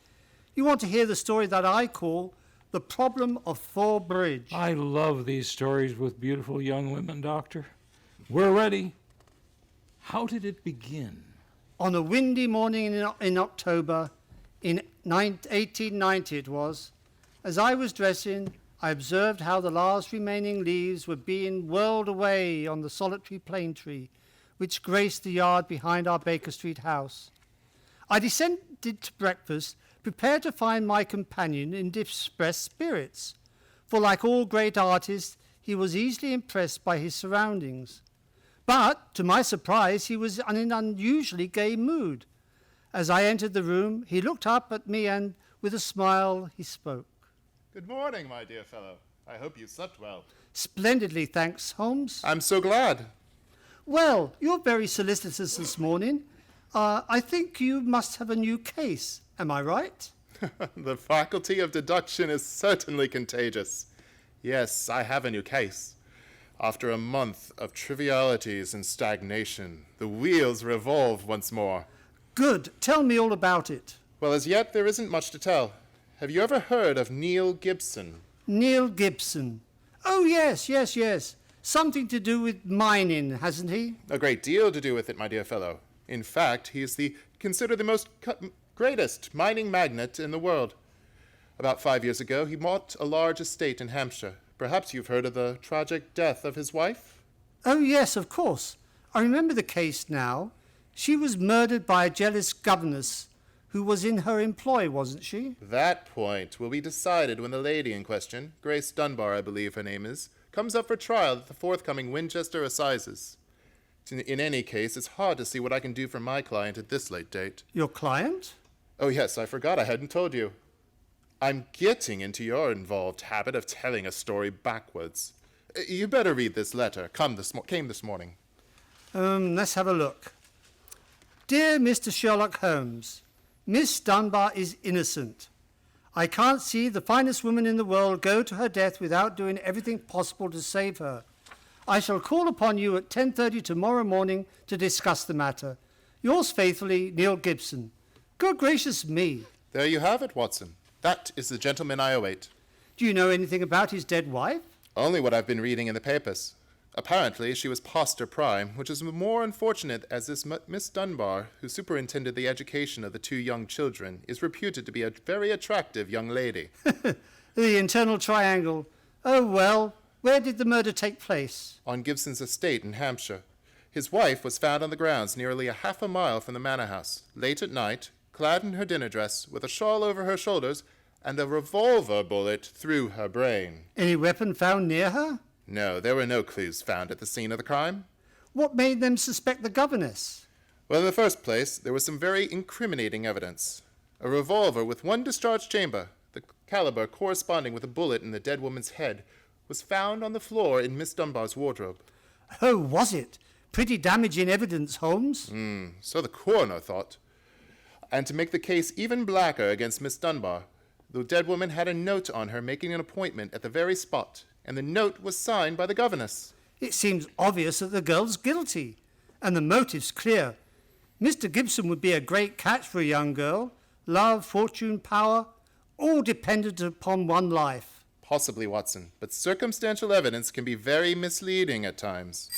You want to hear the story that I call The Problem of Thor Bridge. I love these stories with beautiful young women, Doctor. We're ready. How did it begin? On a windy morning in October, in 1890 it was, as I was dressing, I observed how the last remaining leaves were being whirled away on the solitary plane tree, which graced the yard behind our Baker Street house. I descended to breakfast, prepared to find my companion in distressed spirits, for like all great artists, he was easily impressed by his surroundings. But, to my surprise, he was in an unusually gay mood. As I entered the room, he looked up at me and, with a smile, he spoke. Good morning, my dear fellow. I hope you slept well. Splendidly, thanks, Holmes. I'm so glad. Well, you're very solicitous this morning. I think you must have a new case. Am I right? The faculty of deduction is certainly contagious. Yes, I have a new case. After a month of trivialities and stagnation, the wheels revolve once more. Good. Tell me all about it. Well, as yet, there isn't much to tell. Have you ever heard of Neil Gibson? Neil Gibson. Oh, yes. Something to do with mining, hasn't he? A great deal to do with it, my dear fellow. In fact, he is considered the most greatest mining magnate in the world. About 5 years ago, he bought a large estate in Hampshire. Perhaps you've heard of the tragic death of his wife? Oh, yes, of course. I remember the case now. She was murdered by a jealous governess who was in her employ, wasn't she? That point will be decided when the lady in question, Grace Dunbar, I believe her name is, comes up for trial at the forthcoming Winchester Assizes. In any case, it's hard to see what I can do for my client at this late date. Your client? Oh, yes, I forgot I hadn't told you. I'm getting into your involved habit of telling a story backwards. You better read this letter. Came this morning. Let's have a look. Dear Mr. Sherlock Holmes, Miss Dunbar is innocent. I can't see the finest woman in the world go to her death without doing everything possible to save her. I shall call upon you at 10:30 tomorrow morning to discuss the matter. Yours faithfully, Neil Gibson. Good gracious me. There you have it, Watson. That is the gentleman I await. Do you know anything about his dead wife? Only what I've been reading in the papers. Apparently, she was past her prime, which is more unfortunate as this Miss Dunbar, who superintended the education of the two young children, is reputed to be a very attractive young lady. The internal triangle. Oh, well, where did the murder take place? On Gibson's estate in Hampshire. His wife was found on the grounds nearly a half a mile from the manor house, late at night, clad in her dinner dress, with a shawl over her shoulders, and a revolver bullet through her brain. Any weapon found near her? No, there were no clues found at the scene of the crime. What made them suspect the governess? Well, in the first place, there was some very incriminating evidence. A revolver with one discharged chamber, the caliber corresponding with a bullet in the dead woman's head, was found on the floor in Miss Dunbar's wardrobe. Oh, was it? Pretty damaging evidence, Holmes. So the coroner thought. And to make the case even blacker against Miss Dunbar, the dead woman had a note on her making an appointment at the very spot, and the note was signed by the governess. It seems obvious that the girl's guilty, and the motive's clear. Mr. Gibson would be a great catch for a young girl. Love, fortune, power, all dependent upon one life. Possibly, Watson, but circumstantial evidence can be very misleading at times.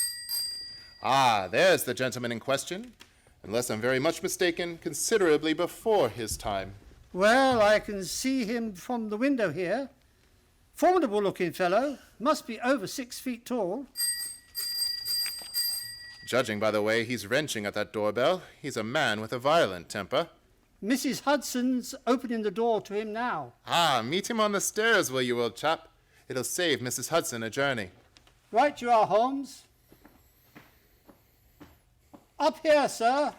Ah, there's the gentleman in question. Unless I'm very much mistaken, considerably before his time. Well, I can see him from the window here. Formidable-looking fellow. Must be over 6 feet tall. Judging by the way he's wrenching at that doorbell, he's a man with a violent temper. Mrs. Hudson's opening the door to him now. Ah, meet him on the stairs, will you, old chap? It'll save Mrs. Hudson a journey. Right you are, Holmes. Up here, sir.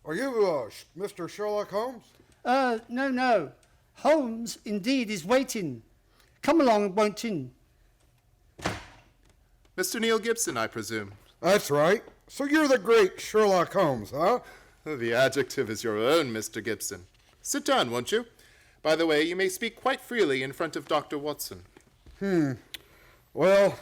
Are you, Mr. Sherlock Holmes? No. Holmes, indeed, is waiting. Come along, won't you? Mr. Neil Gibson, I presume. That's right. So you're the great Sherlock Holmes, huh? The adjective is your own, Mr. Gibson. Sit down, won't you? By the way, you may speak quite freely in front of Dr. Watson. Well,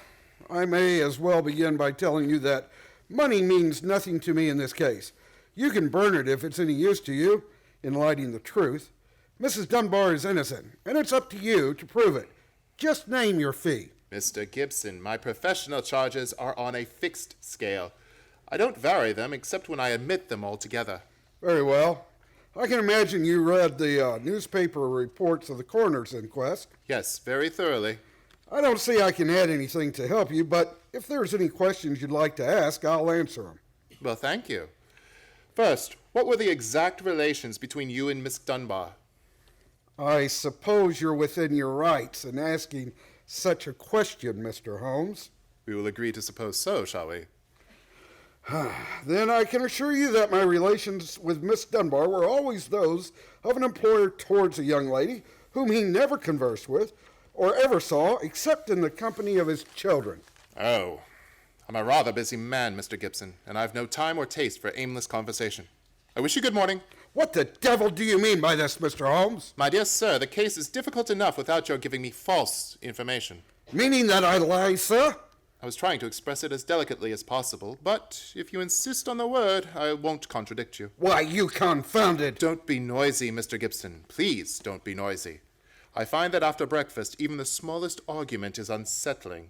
I may as well begin by telling you that money means nothing to me in this case. You can burn it if it's any use to you, in lighting the truth. Mrs. Dunbar is innocent, and it's up to you to prove it. Just name your fee. Mr. Gibson, my professional charges are on a fixed scale. I don't vary them except when I admit them altogether. Very well. I can imagine you read the newspaper reports of the coroner's inquest. Yes, very thoroughly. I don't see I can add anything to help you, but if there's any questions you'd like to ask, I'll answer them. Well, thank you. First, what were the exact relations between you and Miss Dunbar? I suppose you're within your rights in asking such a question, Mr. Holmes. We will agree to suppose so, shall we? Then I can assure you that my relations with Miss Dunbar were always those of an employer towards a young lady whom he never conversed with or ever saw except in the company of his children. Oh, I'm a rather busy man, Mr. Gibson, and I've no time or taste for aimless conversation. I wish you good morning. What the devil do you mean by this, Mr. Holmes? My dear sir, the case is difficult enough without your giving me false information. Meaning that I lie, sir? I was trying to express it as delicately as possible, but if you insist on the word, I won't contradict you. Why, you confounded... Don't be noisy, Mr. Gibson. Please don't be noisy. I find that after breakfast, even the smallest argument is unsettling.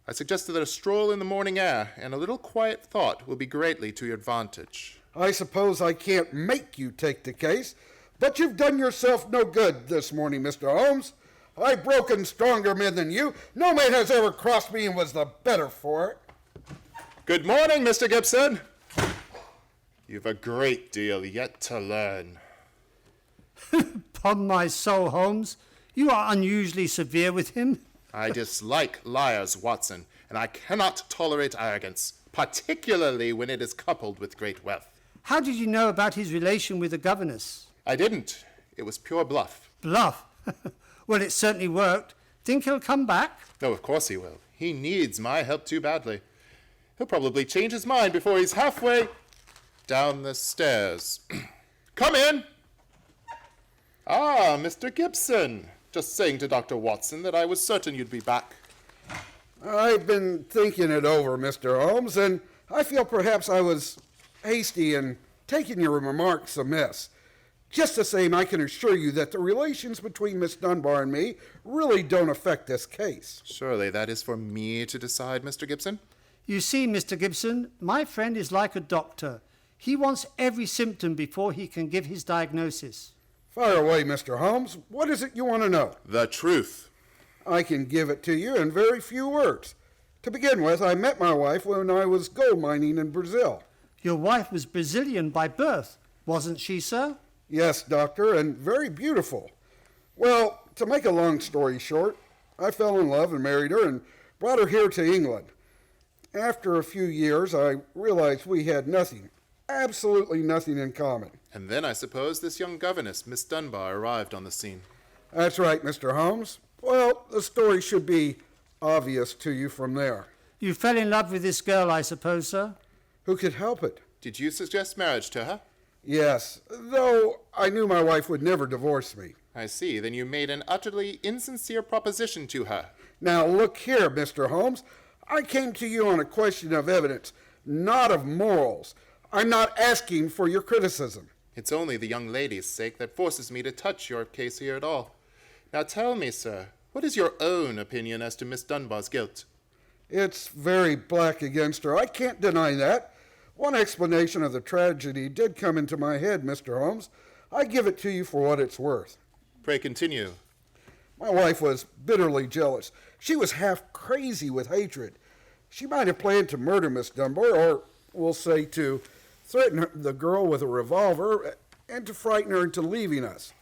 I suggested that a stroll in the morning air and a little quiet thought will be greatly to your advantage. I suppose I can't make you take the case, but you've done yourself no good this morning, Mr. Holmes. I've broken stronger men than you. No man has ever crossed me and was the better for it. Good morning, Mr. Gibson. You've a great deal yet to learn. Upon my soul, Holmes, you are unusually severe with him. I dislike liars, Watson, and I cannot tolerate arrogance, particularly when it is coupled with great wealth. How did you know about his relation with the governess? I didn't. It was pure bluff. Bluff? Well, it certainly worked. Think he'll come back? No, of course he will. He needs my help too badly. He'll probably change his mind before he's halfway down the stairs. Come in! Ah, Mr. Gibson. Just saying to Dr. Watson that I was certain you'd be back. I've been thinking it over, Mr. Holmes, and I feel perhaps I was hasty in taking your remarks amiss. Just the same, I can assure you that the relations between Miss Dunbar and me really don't affect this case. Surely that is for me to decide, Mr. Gibson? You see, Mr. Gibson, my friend is like a doctor. He wants every symptom before he can give his diagnosis. Fire away, Mr. Holmes. What is it you want to know? The truth. I can give it to you in very few words. To begin with, I met my wife when I was gold mining in Brazil. Your wife was Brazilian by birth, wasn't she, sir? Yes, doctor, and very beautiful. Well, to make a long story short, I fell in love and married her and brought her here to England. After a few years, I realized we had nothing, absolutely nothing in common. And then I suppose this young governess, Miss Dunbar, arrived on the scene. That's right, Mr. Holmes. Well, the story should be obvious to you from there. You fell in love with this girl, I suppose, sir? Who could help it? Did you suggest marriage to her? Yes, though I knew my wife would never divorce me. I see. Then you made an utterly insincere proposition to her. Now, look here, Mr. Holmes. I came to you on a question of evidence, not of morals. I'm not asking for your criticism. It's only the young lady's sake that forces me to touch your case here at all. Now tell me, sir, what is your own opinion as to Miss Dunbar's guilt? It's very black against her. I can't deny that. One explanation of the tragedy did come into my head, Mr. Holmes. I give it to you for what it's worth. Pray continue. My wife was bitterly jealous. She was half crazy with hatred. She might have planned to murder Miss Dunbar, or we'll say to threaten the girl with a revolver and to frighten her into leaving us.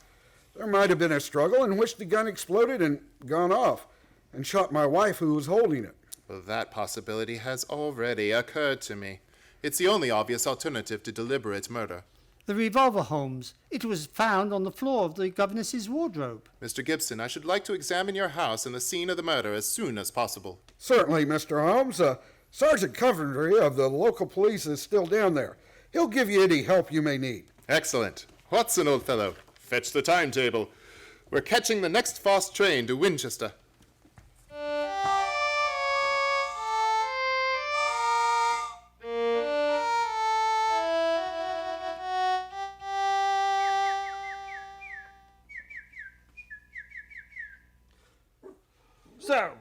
There might have been a struggle in which the gun exploded and gone off and shot my wife who was holding it. Well, that possibility has already occurred to me. It's the only obvious alternative to deliberate murder. The revolver, Holmes. It was found on the floor of the governess's wardrobe. Mr. Gibson, I should like to examine your house and the scene of the murder as soon as possible. Certainly, Mr. Holmes. Sergeant Coventry of the local police is still down there. He'll give you any help you may need. Excellent. Watson, old fellow, fetch the timetable. We're catching the next fast train to Winchester. So,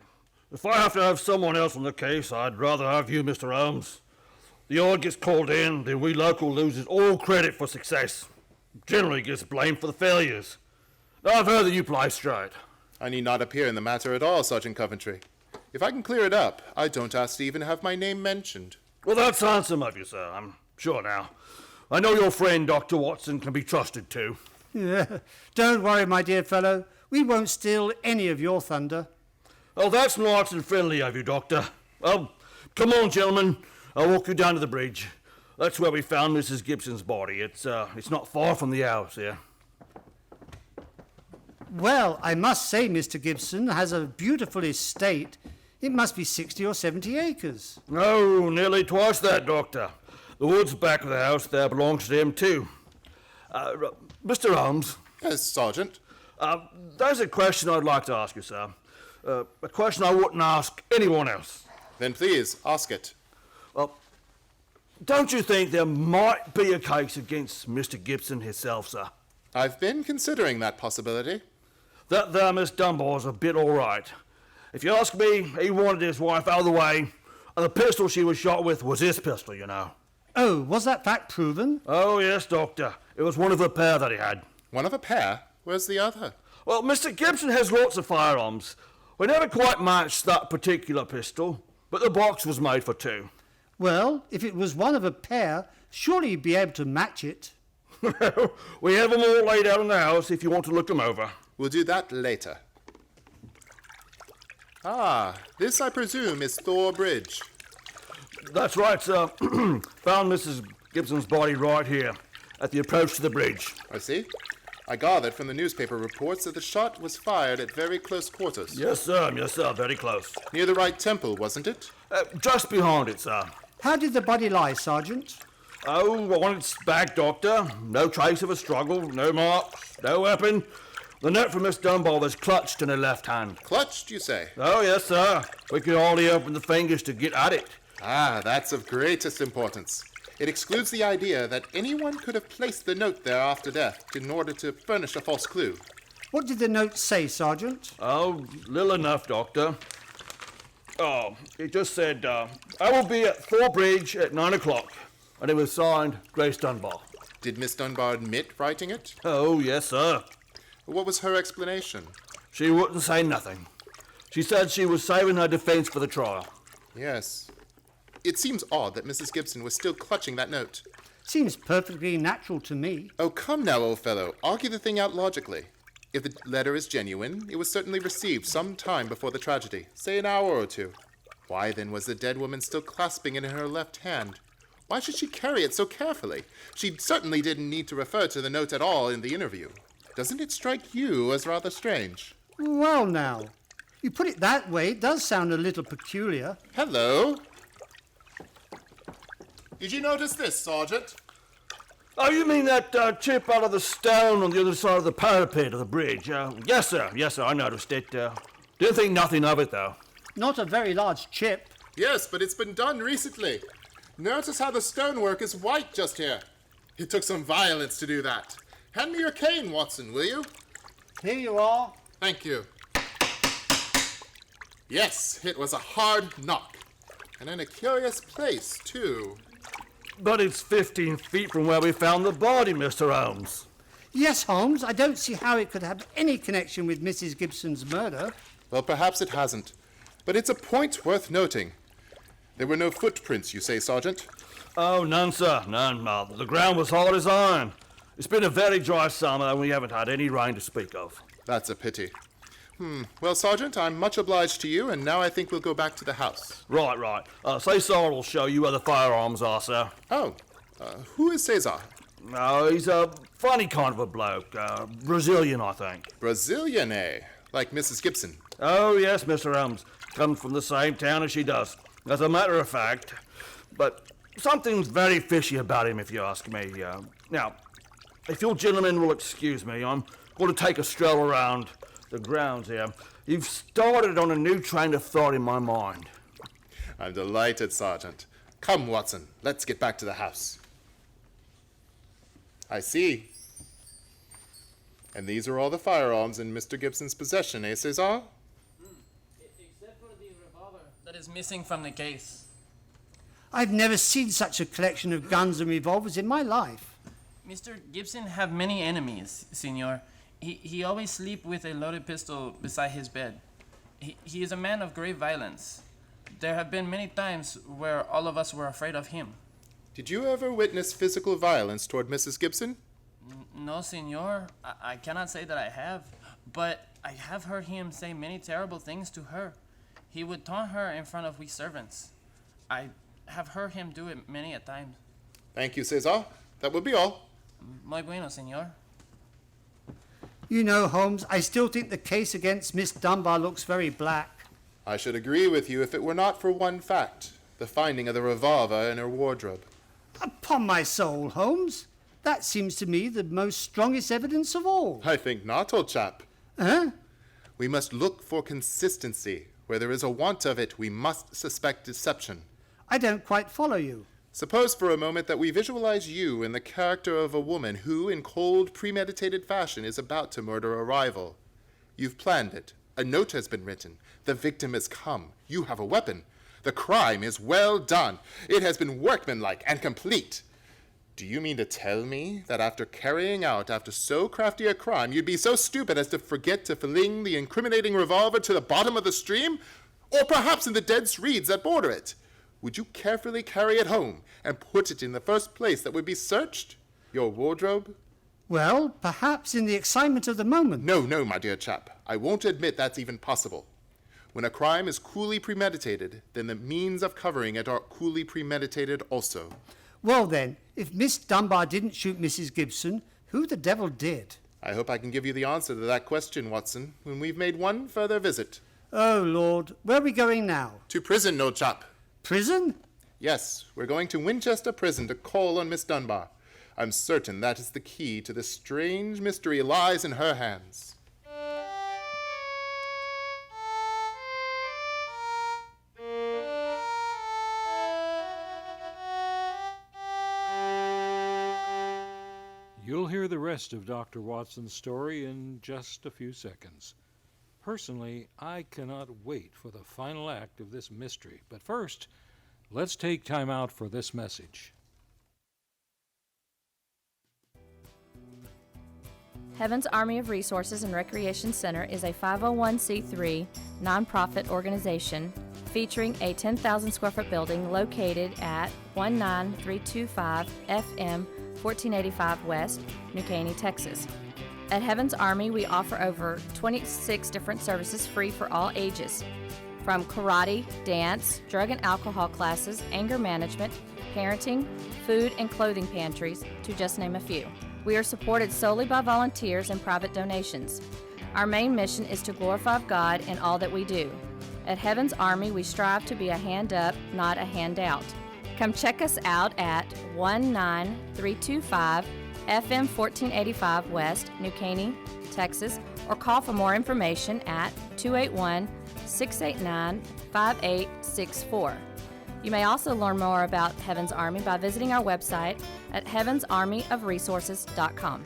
if I have to have someone else on the case, I'd rather have you, Mr. Holmes. The odd gets called in, then we local loses all credit for success. Generally gets blamed for the failures. I've heard that you play straight. I need not appear in the matter at all, Sergeant Coventry. If I can clear it up, I don't ask to even have my name mentioned. Well, that's handsome of you, sir, I'm sure now. I know your friend, Dr. Watson, can be trusted too. Yeah. Don't worry, my dear fellow. We won't steal any of your thunder. Oh, that's nice and friendly of you, Doctor. Oh, come on, gentlemen. I'll walk you down to the bridge. That's where we found Mrs. Gibson's body. It's not far from the house here. Well, I must say Mr. Gibson has a beautiful estate. It must be 60 or 70 acres. Oh, nearly twice that, Doctor. The woods back of the house there belongs to him, too. Mr. Holmes. Yes, Sergeant. There's a question I'd like to ask you, sir. A question I wouldn't ask anyone else. Then please, ask it. Well, don't you think there might be a case against Mr. Gibson himself, sir? I've been considering that possibility. That there Miss Dunbar's a bit all right. If you ask me, he wanted his wife out of the way, and the pistol she was shot with was his pistol, you know. Oh, was that fact proven? Oh, yes, Doctor. It was one of a pair that he had. One of a pair? Where's the other? Well, Mr. Gibson has lots of firearms. We never quite matched that particular pistol, but the box was made for two. Well, if it was one of a pair, surely you'd be able to match it. We have them all laid out in the house if you want to look them over. We'll do that later. Ah, this, I presume, is Thor Bridge. That's right, sir. Found Mrs. Gibson's body right here, at the approach to the bridge. I see. I gathered from the newspaper reports that the shot was fired at very close quarters. Yes, sir, very close. Near the right temple, wasn't it? Just behind it, sir. How did the body lie, Sergeant? Oh, on its back, Doctor. No trace of a struggle, no marks, no weapon. The note from Miss Dunbar was clutched in her left hand. Clutched, you say? Oh, yes, sir. We could hardly open the fingers to get at it. Ah, that's of greatest importance. It excludes the idea that anyone could have placed the note there after death in order to furnish a false clue. What did the note say, Sergeant? Oh, little enough, Doctor. Oh, it just said, I will be at Thorbridge at 9 o'clock. And it was signed Grace Dunbar. Did Miss Dunbar admit writing it? Oh, yes, sir. What was her explanation? She wouldn't say nothing. She said she was saving her defense for the trial. Yes. It seems odd that Mrs. Gibson was still clutching that note. Seems perfectly natural to me. Oh, come now, old fellow. Argue the thing out logically. If the letter is genuine, it was certainly received some time before the tragedy, say an hour or two. Why then was the dead woman still clasping it in her left hand? Why should she carry it so carefully? She certainly didn't need to refer to the note at all in the interview. Doesn't it strike you as rather strange? Well, now, you put it that way, it does sound a little peculiar. Hello? Did you notice this, Sergeant? Oh, you mean that chip out of the stone on the other side of the parapet of the bridge? Yes, sir, I noticed it. Didn't think nothing of it, though. Not a very large chip. Yes, but it's been done recently. Notice how the stonework is white just here. It took some violence to do that. Hand me your cane, Watson, will you? Here you are. Thank you. Yes, it was a hard knock. And in a curious place, too. But it's 15 feet from where we found the body, Mr. Holmes. Yes, Holmes, I don't see how it could have any connection with Mrs. Gibson's murder. Well, perhaps it hasn't. But it's a point worth noting. There were no footprints, you say, Sergeant? Oh, none, sir, none. The ground was hard as iron. It's been a very dry summer and we haven't had any rain to speak of. That's a pity. Well, Sergeant, I'm much obliged to you, and now I think we'll go back to the house. Right. Cesar will show you where the firearms are, sir. Oh, who is Cesar? Oh, he's a funny kind of a bloke. Brazilian, I think. Brazilian, eh? Like Mrs. Gibson. Oh, yes, Mr. Holmes. Comes from the same town as she does. As a matter of fact. But something's very fishy about him, if you ask me. Now, if you gentlemen will excuse me, I'm going to take a stroll around the grounds here. You've started on a new train of thought in my mind. I'm delighted, Sergeant. Come, Watson, let's get back to the house. I see. And these are all the firearms in Mr. Gibson's possession, eh, Cesar? Except for the revolver that is missing from the case. I've never seen such a collection of guns and revolvers in my life. Mr. Gibson have many enemies, Senor. He always sleep with a loaded pistol beside his bed. He is a man of great violence. There have been many times where all of us were afraid of him. Did you ever witness physical violence toward Mrs. Gibson? No, Senor. I cannot say that I have, but I have heard him say many terrible things to her. He would taunt her in front of we servants. I have heard him do it many a time. Thank you, Cesar. That will be all. Muy bueno, Senor. You know, Holmes, I still think the case against Miss Dunbar looks very black. I should agree with you if it were not for one fact, the finding of the revolver in her wardrobe. Upon my soul, Holmes, that seems to me the most strongest evidence of all. I think not, old chap. Huh? We must look for consistency. Where there is a want of it, we must suspect deception. I don't quite follow you. Suppose for a moment that we visualize you in the character of a woman who, in cold, premeditated fashion, is about to murder a rival. You've planned it. A note has been written. The victim has come. You have a weapon. The crime is well done. It has been workmanlike and complete. Do you mean to tell me that after carrying out so crafty a crime, you'd be so stupid as to forget to fling the incriminating revolver to the bottom of the stream? Or perhaps in the dense reeds that border it? Would you carefully carry it home and put it in the first place that would be searched? Your wardrobe? Well, perhaps in the excitement of the moment. No, my dear chap. I won't admit that's even possible. When a crime is coolly premeditated, then the means of covering it are coolly premeditated also. Well then, if Miss Dunbar didn't shoot Mrs. Gibson, who the devil did? I hope I can give you the answer to that question, Watson, when we've made one further visit. Oh, Lord, where are we going now? To prison, old chap. Prison? Yes, we're going to Winchester Prison to call on Miss Dunbar. I'm certain that is the key to this strange mystery lies in her hands. You'll hear the rest of Dr. Watson's story in just a few seconds. Personally, I cannot wait for the final act of this mystery. But first, let's take time out for this message. Heaven's Army of Resources and Recreation Center is a 501c3 nonprofit organization featuring a 10,000 square foot building located at 19325 FM 1485 West, New Caney, Texas. At Heaven's Army, we offer over 26 different services free for all ages, from karate, dance, drug and alcohol classes, anger management, parenting, food and clothing pantries, to just name a few. We are supported solely by volunteers and private donations. Our main mission is to glorify God in all that we do. At Heaven's Army, we strive to be a hand up, not a handout. Come check us out at 19325 FM 1485 West, New Caney, Texas, or call for more information at 281-689-5864. You may also learn more about Heaven's Army by visiting our website at heavensarmyofresources.com.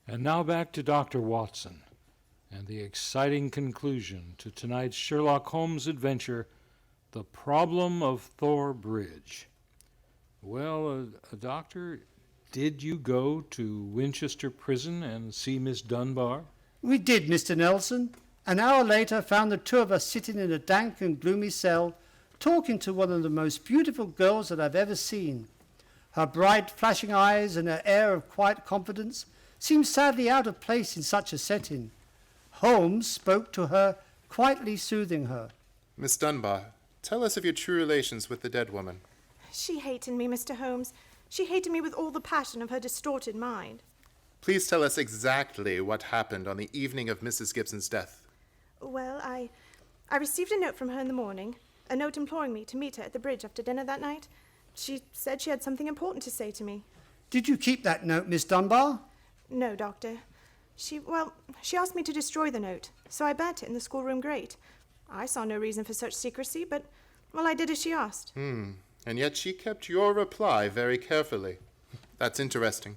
And now back to Dr. Watson and the exciting conclusion to tonight's Sherlock Holmes adventure, The Problem of Thor Bridge. Well, Doctor, did you go to Winchester Prison and see Miss Dunbar? We did, Mr. Nelson. An hour later, found the two of us sitting in a dank and gloomy cell, talking to one of the most beautiful girls that I've ever seen. Her bright, flashing eyes and her air of quiet confidence seemed sadly out of place in such a setting. Holmes spoke to her, quietly soothing her. Miss Dunbar, tell us of your true relations with the dead woman. She hated me, Mr. Holmes. She hated me with all the passion of her distorted mind. Please tell us exactly what happened on the evening of Mrs. Gibson's death. Well, I received a note from her in the morning, a note imploring me to meet her at the bridge after dinner that night. She said she had something important to say to me. Did you keep that note, Miss Dunbar? No, Doctor. She asked me to destroy the note, so I burnt it in the schoolroom grate. I saw no reason for such secrecy, but, well, I did as she asked. And yet she kept your reply very carefully. That's interesting.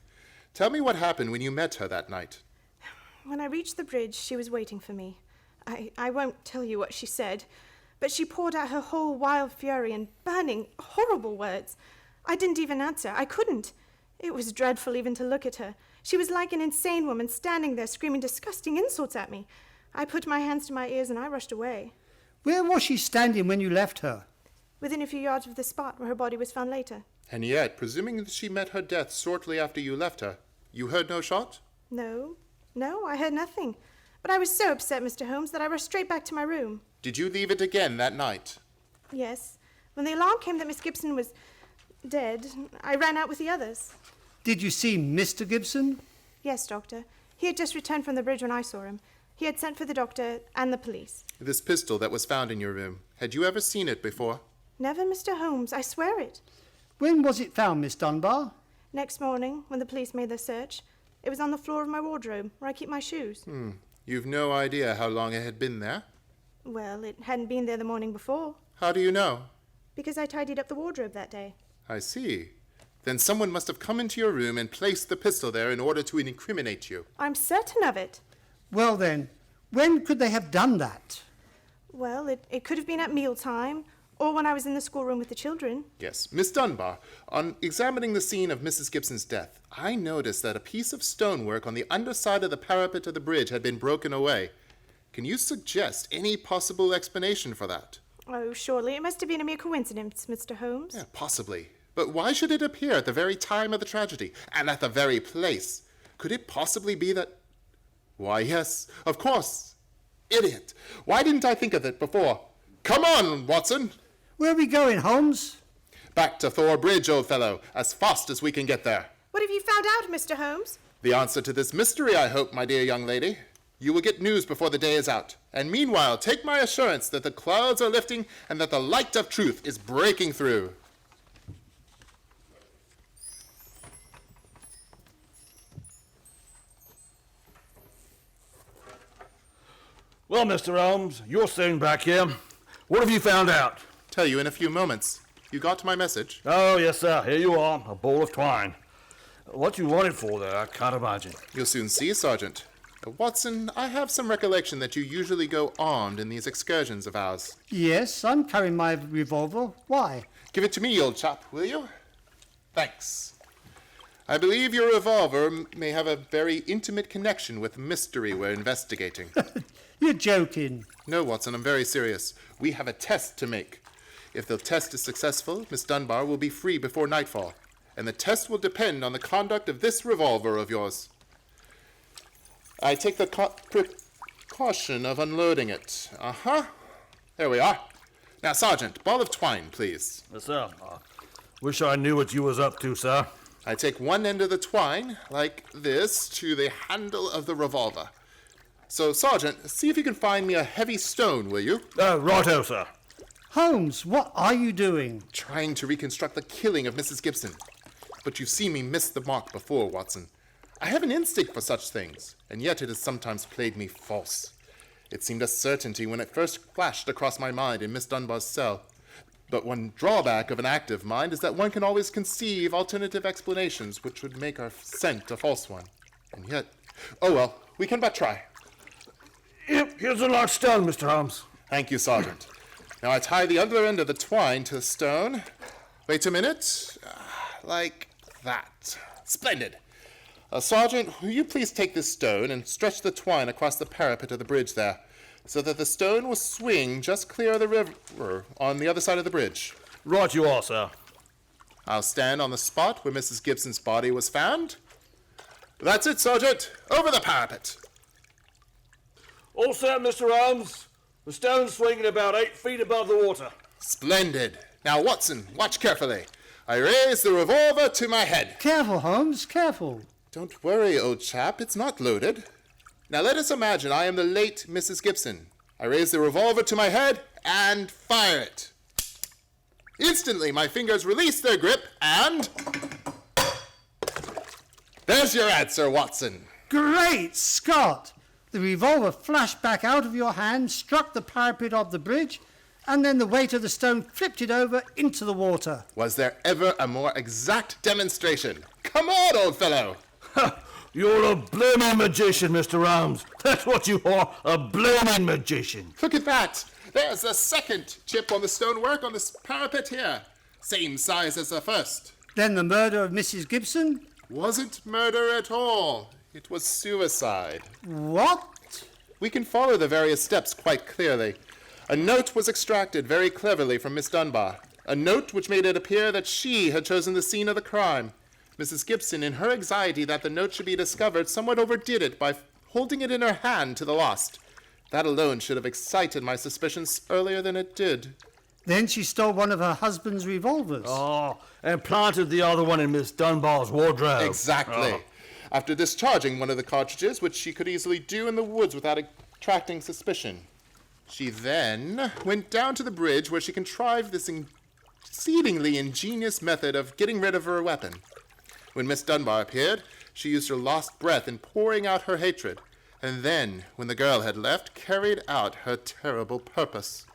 Tell me what happened when you met her that night. When I reached the bridge, she was waiting for me. I won't tell you what she said, but she poured out her whole wild fury in burning, horrible words. I didn't even answer. I couldn't. It was dreadful even to look at her. She was like an insane woman standing there screaming disgusting insults at me. I put my hands to my ears and I rushed away. Where was she standing when you left her? Within a few yards of the spot where her body was found later. And yet, presuming that she met her death shortly after you left her, you heard no shot? No, I heard nothing. But I was so upset, Mr. Holmes, that I rushed straight back to my room. Did you leave it again that night? Yes. When the alarm came that Miss Gibson was dead, I ran out with the others. Did you see Mr. Gibson? Yes, Doctor. He had just returned from the bridge when I saw him. He had sent for the doctor and the police. This pistol that was found in your room, had you ever seen it before? Never, Mr. Holmes. I swear it. When was it found, Miss Dunbar? Next morning, when the police made their search. It was on the floor of my wardrobe, where I keep my shoes. You've no idea how long it had been there? Well, it hadn't been there the morning before. How do you know? Because I tidied up the wardrobe that day. I see. Then someone must have come into your room and placed the pistol there in order to incriminate you. I'm certain of it. Well then, when could they have done that? Well, it could have been at mealtime, or when I was in the schoolroom with the children. Yes. Miss Dunbar, on examining the scene of Mrs. Gibson's death, I noticed that a piece of stonework on the underside of the parapet of the bridge had been broken away. Can you suggest any possible explanation for that? Oh, surely it must have been a mere coincidence, Mr. Holmes. Yeah, possibly. But why should it appear at the very time of the tragedy, and at the very place? Could it possibly be that... Why, yes, of course. Idiot. Why didn't I think of it before? Come on, Watson. Where are we going, Holmes? Back to Thor Bridge, old fellow, as fast as we can get there. What have you found out, Mr. Holmes? The answer to this mystery, I hope, my dear young lady. You will get news before the day is out. And meanwhile, take my assurance that the clouds are lifting and that the light of truth is breaking through. Well, Mr. Holmes, you're soon back here. What have you found out? Tell you in a few moments. You got my message? Oh, yes, sir. Here you are, a ball of twine. What you wanted for there, I can't imagine. You'll soon see, Sergeant. Watson, I have some recollection that you usually go armed in these excursions of ours. Yes, I'm carrying my revolver. Why? Give it to me, old chap, will you? Thanks. I believe your revolver may have a very intimate connection with the mystery we're investigating. You're joking. No, Watson, I'm very serious. We have a test to make. If the test is successful, Miss Dunbar will be free before nightfall. And the test will depend on the conduct of this revolver of yours. I take the precaution of unloading it. There we are. Now, Sergeant, ball of twine, please. Yes, sir. Wish I knew what you was up to, sir. I take one end of the twine, like this, to the handle of the revolver. So, Sergeant, see if you can find me a heavy stone, will you? Righto, sir. Holmes, what are you doing? Trying to reconstruct the killing of Mrs. Gibson. But you've seen me miss the mark before, Watson. I have an instinct for such things, and yet it has sometimes played me false. It seemed a certainty when it first flashed across my mind in Miss Dunbar's cell. But one drawback of an active mind is that one can always conceive alternative explanations which would make our scent a false one. And yet, oh well, we can but try. Yep, here's a large stone, Mr. Holmes. Thank you, Sergeant. Now I tie the other end of the twine to the stone. Wait a minute. Like that. Splendid. Sergeant, will you please take this stone and stretch the twine across the parapet of the bridge there, so that the stone will swing just clear of the river on the other side of the bridge? Right you are, sir. I'll stand on the spot where Mrs. Gibson's body was found. That's it, Sergeant. Over the parapet. All set, Mr. Holmes. The stone's swinging about 8 feet above the water. Splendid. Now, Watson, watch carefully. I raise the revolver to my head. Careful, Holmes, careful. Don't worry, old chap. It's not loaded. Now, let us imagine I am the late Mrs. Gibson. I raise the revolver to my head and fire it. Instantly, my fingers release their grip and... There's your answer, Watson. Great Scott! The revolver flashed back out of your hand, struck the parapet of the bridge, and then the weight of the stone flipped it over into the water. Was there ever a more exact demonstration? Come on, old fellow! You're a blooming magician, Mr. Holmes. That's what you are, a blooming magician. Look at that! There's the second chip on the stonework on this parapet here. Same size as the first. Then the murder of Mrs. Gibson? Wasn't murder at all. It was suicide. What? We can follow the various steps quite clearly. A note was extracted very cleverly from Miss Dunbar. A note which made it appear that she had chosen the scene of the crime. Mrs. Gibson, in her anxiety that the note should be discovered, somewhat overdid it by holding it in her hand to the lost. That alone should have excited my suspicions earlier than it did. Then she stole one of her husband's revolvers. Oh, and planted the other one in Miss Dunbar's wardrobe. Exactly. Oh. After discharging one of the cartridges, which she could easily do in the woods without attracting suspicion. She then went down to the bridge where she contrived this exceedingly ingenious method of getting rid of her weapon. When Miss Dunbar appeared, she used her last breath in pouring out her hatred, and then, when the girl had left, carried out her terrible purpose.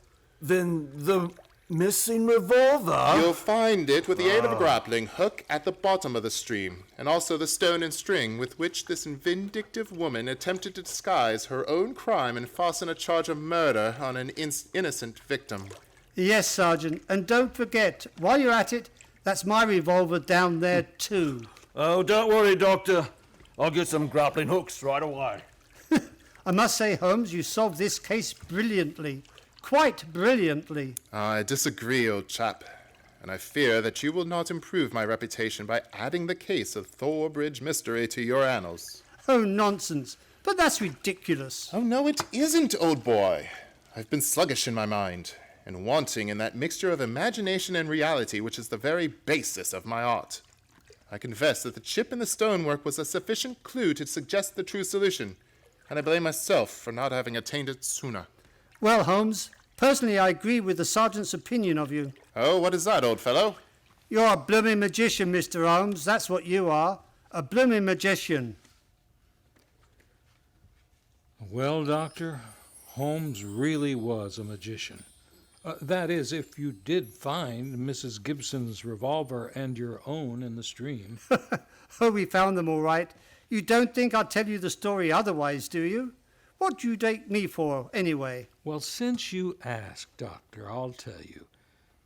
Then the missing revolver? You'll find it with the aid of a grappling hook at the bottom of the stream, and also the stone and string with which this vindictive woman attempted to disguise her own crime and fasten a charge of murder on an innocent victim. Yes, Sergeant, and don't forget, while you're at it, that's my revolver down there too. Oh, don't worry, Doctor. I'll get some grappling hooks right away. I must say, Holmes, you solved this case brilliantly. Quite brilliantly. I disagree, old chap, and I fear that you will not improve my reputation by adding the case of Thor Bridge mystery to your annals. Oh, nonsense. But that's ridiculous. Oh, no, it isn't, old boy. I've been sluggish in my mind, and wanting in that mixture of imagination and reality which is the very basis of my art. I confess that the chip in the stonework was a sufficient clue to suggest the true solution, and I blame myself for not having attained it sooner. Well, Holmes, personally I agree with the sergeant's opinion of you. Oh, what is that, old fellow? You're a blooming magician, Mr. Holmes. That's what you are. A blooming magician. Well, Doctor, Holmes really was a magician. That is, if you did find Mrs. Gibson's revolver and your own in the stream. Oh, we found them all right. You don't think I'd tell you the story otherwise, do you? What do you take me for, anyway? Well, since you ask, Doctor, I'll tell you.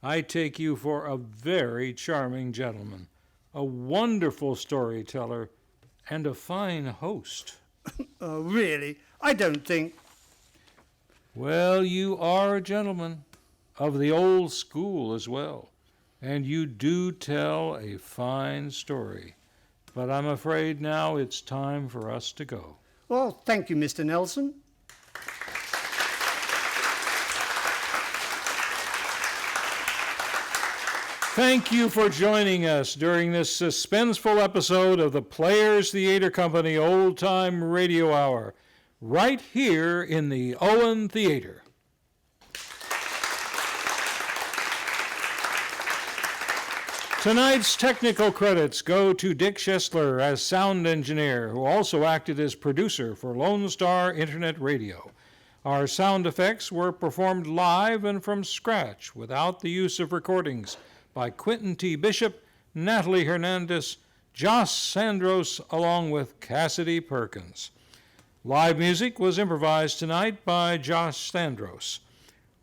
I take you for a very charming gentleman, a wonderful storyteller, and a fine host. Oh, really? I don't think... Well, you are a gentleman, of the old school as well, and you do tell a fine story. But I'm afraid now it's time for us to go. Well, thank you, Mr. Nelson. Thank you for joining us during this suspenseful episode of the Players Theater Company Old Time Radio Hour, right here in the Owen Theater. Tonight's technical credits go to Dick Schessler as sound engineer, who also acted as producer for Lone Star Internet Radio. Our sound effects were performed live and from scratch without the use of recordings by Quentin T. Bishop, Natalie Hernandez, Josh Sandros, along with Cassidy Perkins. Live music was improvised tonight by Josh Sandros.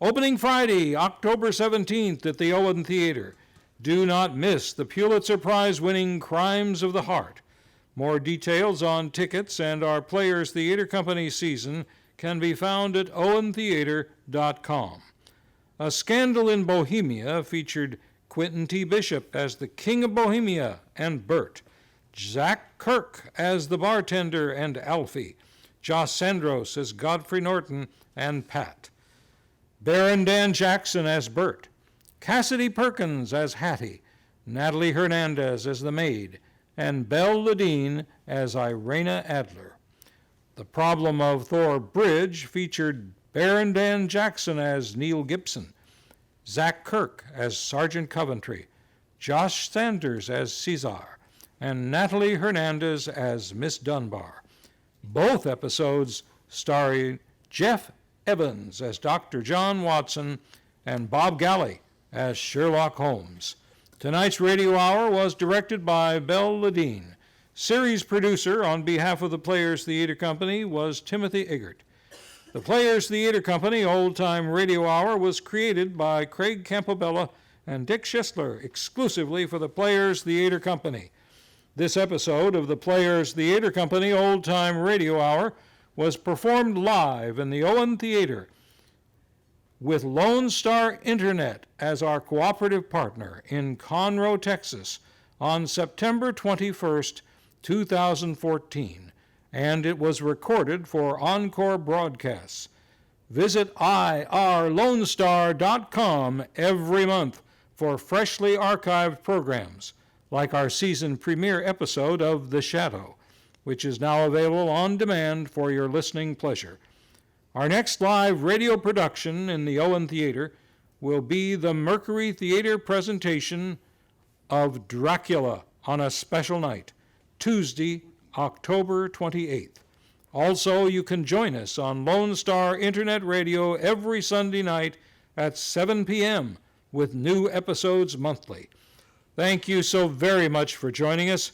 Opening Friday, October 17th at the Owen Theater. Do not miss the Pulitzer Prize-winning Crimes of the Heart. More details on tickets and our Players Theater Company season can be found at owentheater.com. A Scandal in Bohemia featured Quentin T. Bishop as the King of Bohemia and Bert, Zach Kirk as the bartender and Alfie, Josh Sandros as Godfrey Norton and Pat, Baron Dan Jackson as Bert, Cassidy Perkins as Hattie, Natalie Hernandez as the maid, and Belle Ladine as Irena Adler. The Problem of Thor Bridge featured Baron Dan Jackson as Neil Gibson, Zach Kirk as Sergeant Coventry, Josh Sanders as Caesar, and Natalie Hernandez as Miss Dunbar. Both episodes starring Jeff Evans as Dr. John Watson and Bob Galley as Sherlock Holmes. Tonight's radio hour was directed by Belle Ladine. Series producer on behalf of the Players Theater Company was Timothy Eggert. The Players Theater Company Old Time Radio Hour was created by Craig Campobella and Dick Schissler exclusively for the Players Theater Company. This episode of the Players Theater Company Old Time Radio Hour was performed live in the Owen Theater with Lone Star Internet as our cooperative partner in Conroe, Texas on September 21st, 2014. And it was recorded for encore broadcasts. Visit irlonestar.com every month for freshly archived programs, like our season premiere episode of The Shadow, which is now available on demand for your listening pleasure. Our next live radio production in the Owen Theater will be the Mercury Theater presentation of Dracula on a special night, Tuesday, October 28th. Also, you can join us on Lone Star Internet Radio every Sunday night at 7 p.m. with new episodes monthly. Thank you so very much for joining us.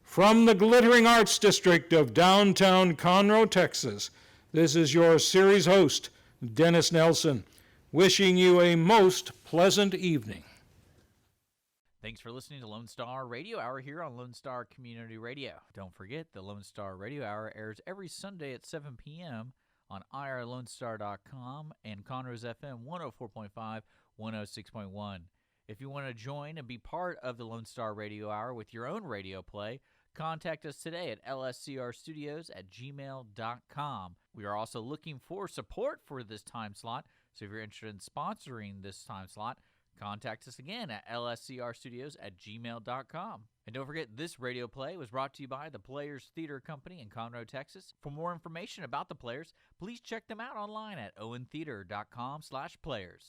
From the glittering Arts District of downtown Conroe, Texas, this is your series host, Dennis Nelson, wishing you a most pleasant evening. Thanks for listening to Lone Star Radio Hour here on Lone Star Community Radio. Don't forget, the Lone Star Radio Hour airs every Sunday at 7 p.m. on irlonestar.com and Conroe's FM 104.5, 106.1. If you want to join and be part of the Lone Star Radio Hour with your own radio play, contact us today at lscrstudios@gmail.com. We are also looking for support for this time slot, So if you're interested in sponsoring this time slot, contact us again at lscrstudios@gmail.com. And don't forget, this radio play was brought to you by the Players Theater Company in Conroe, Texas. For more information about the Players, please check them out online at owentheater.com/players.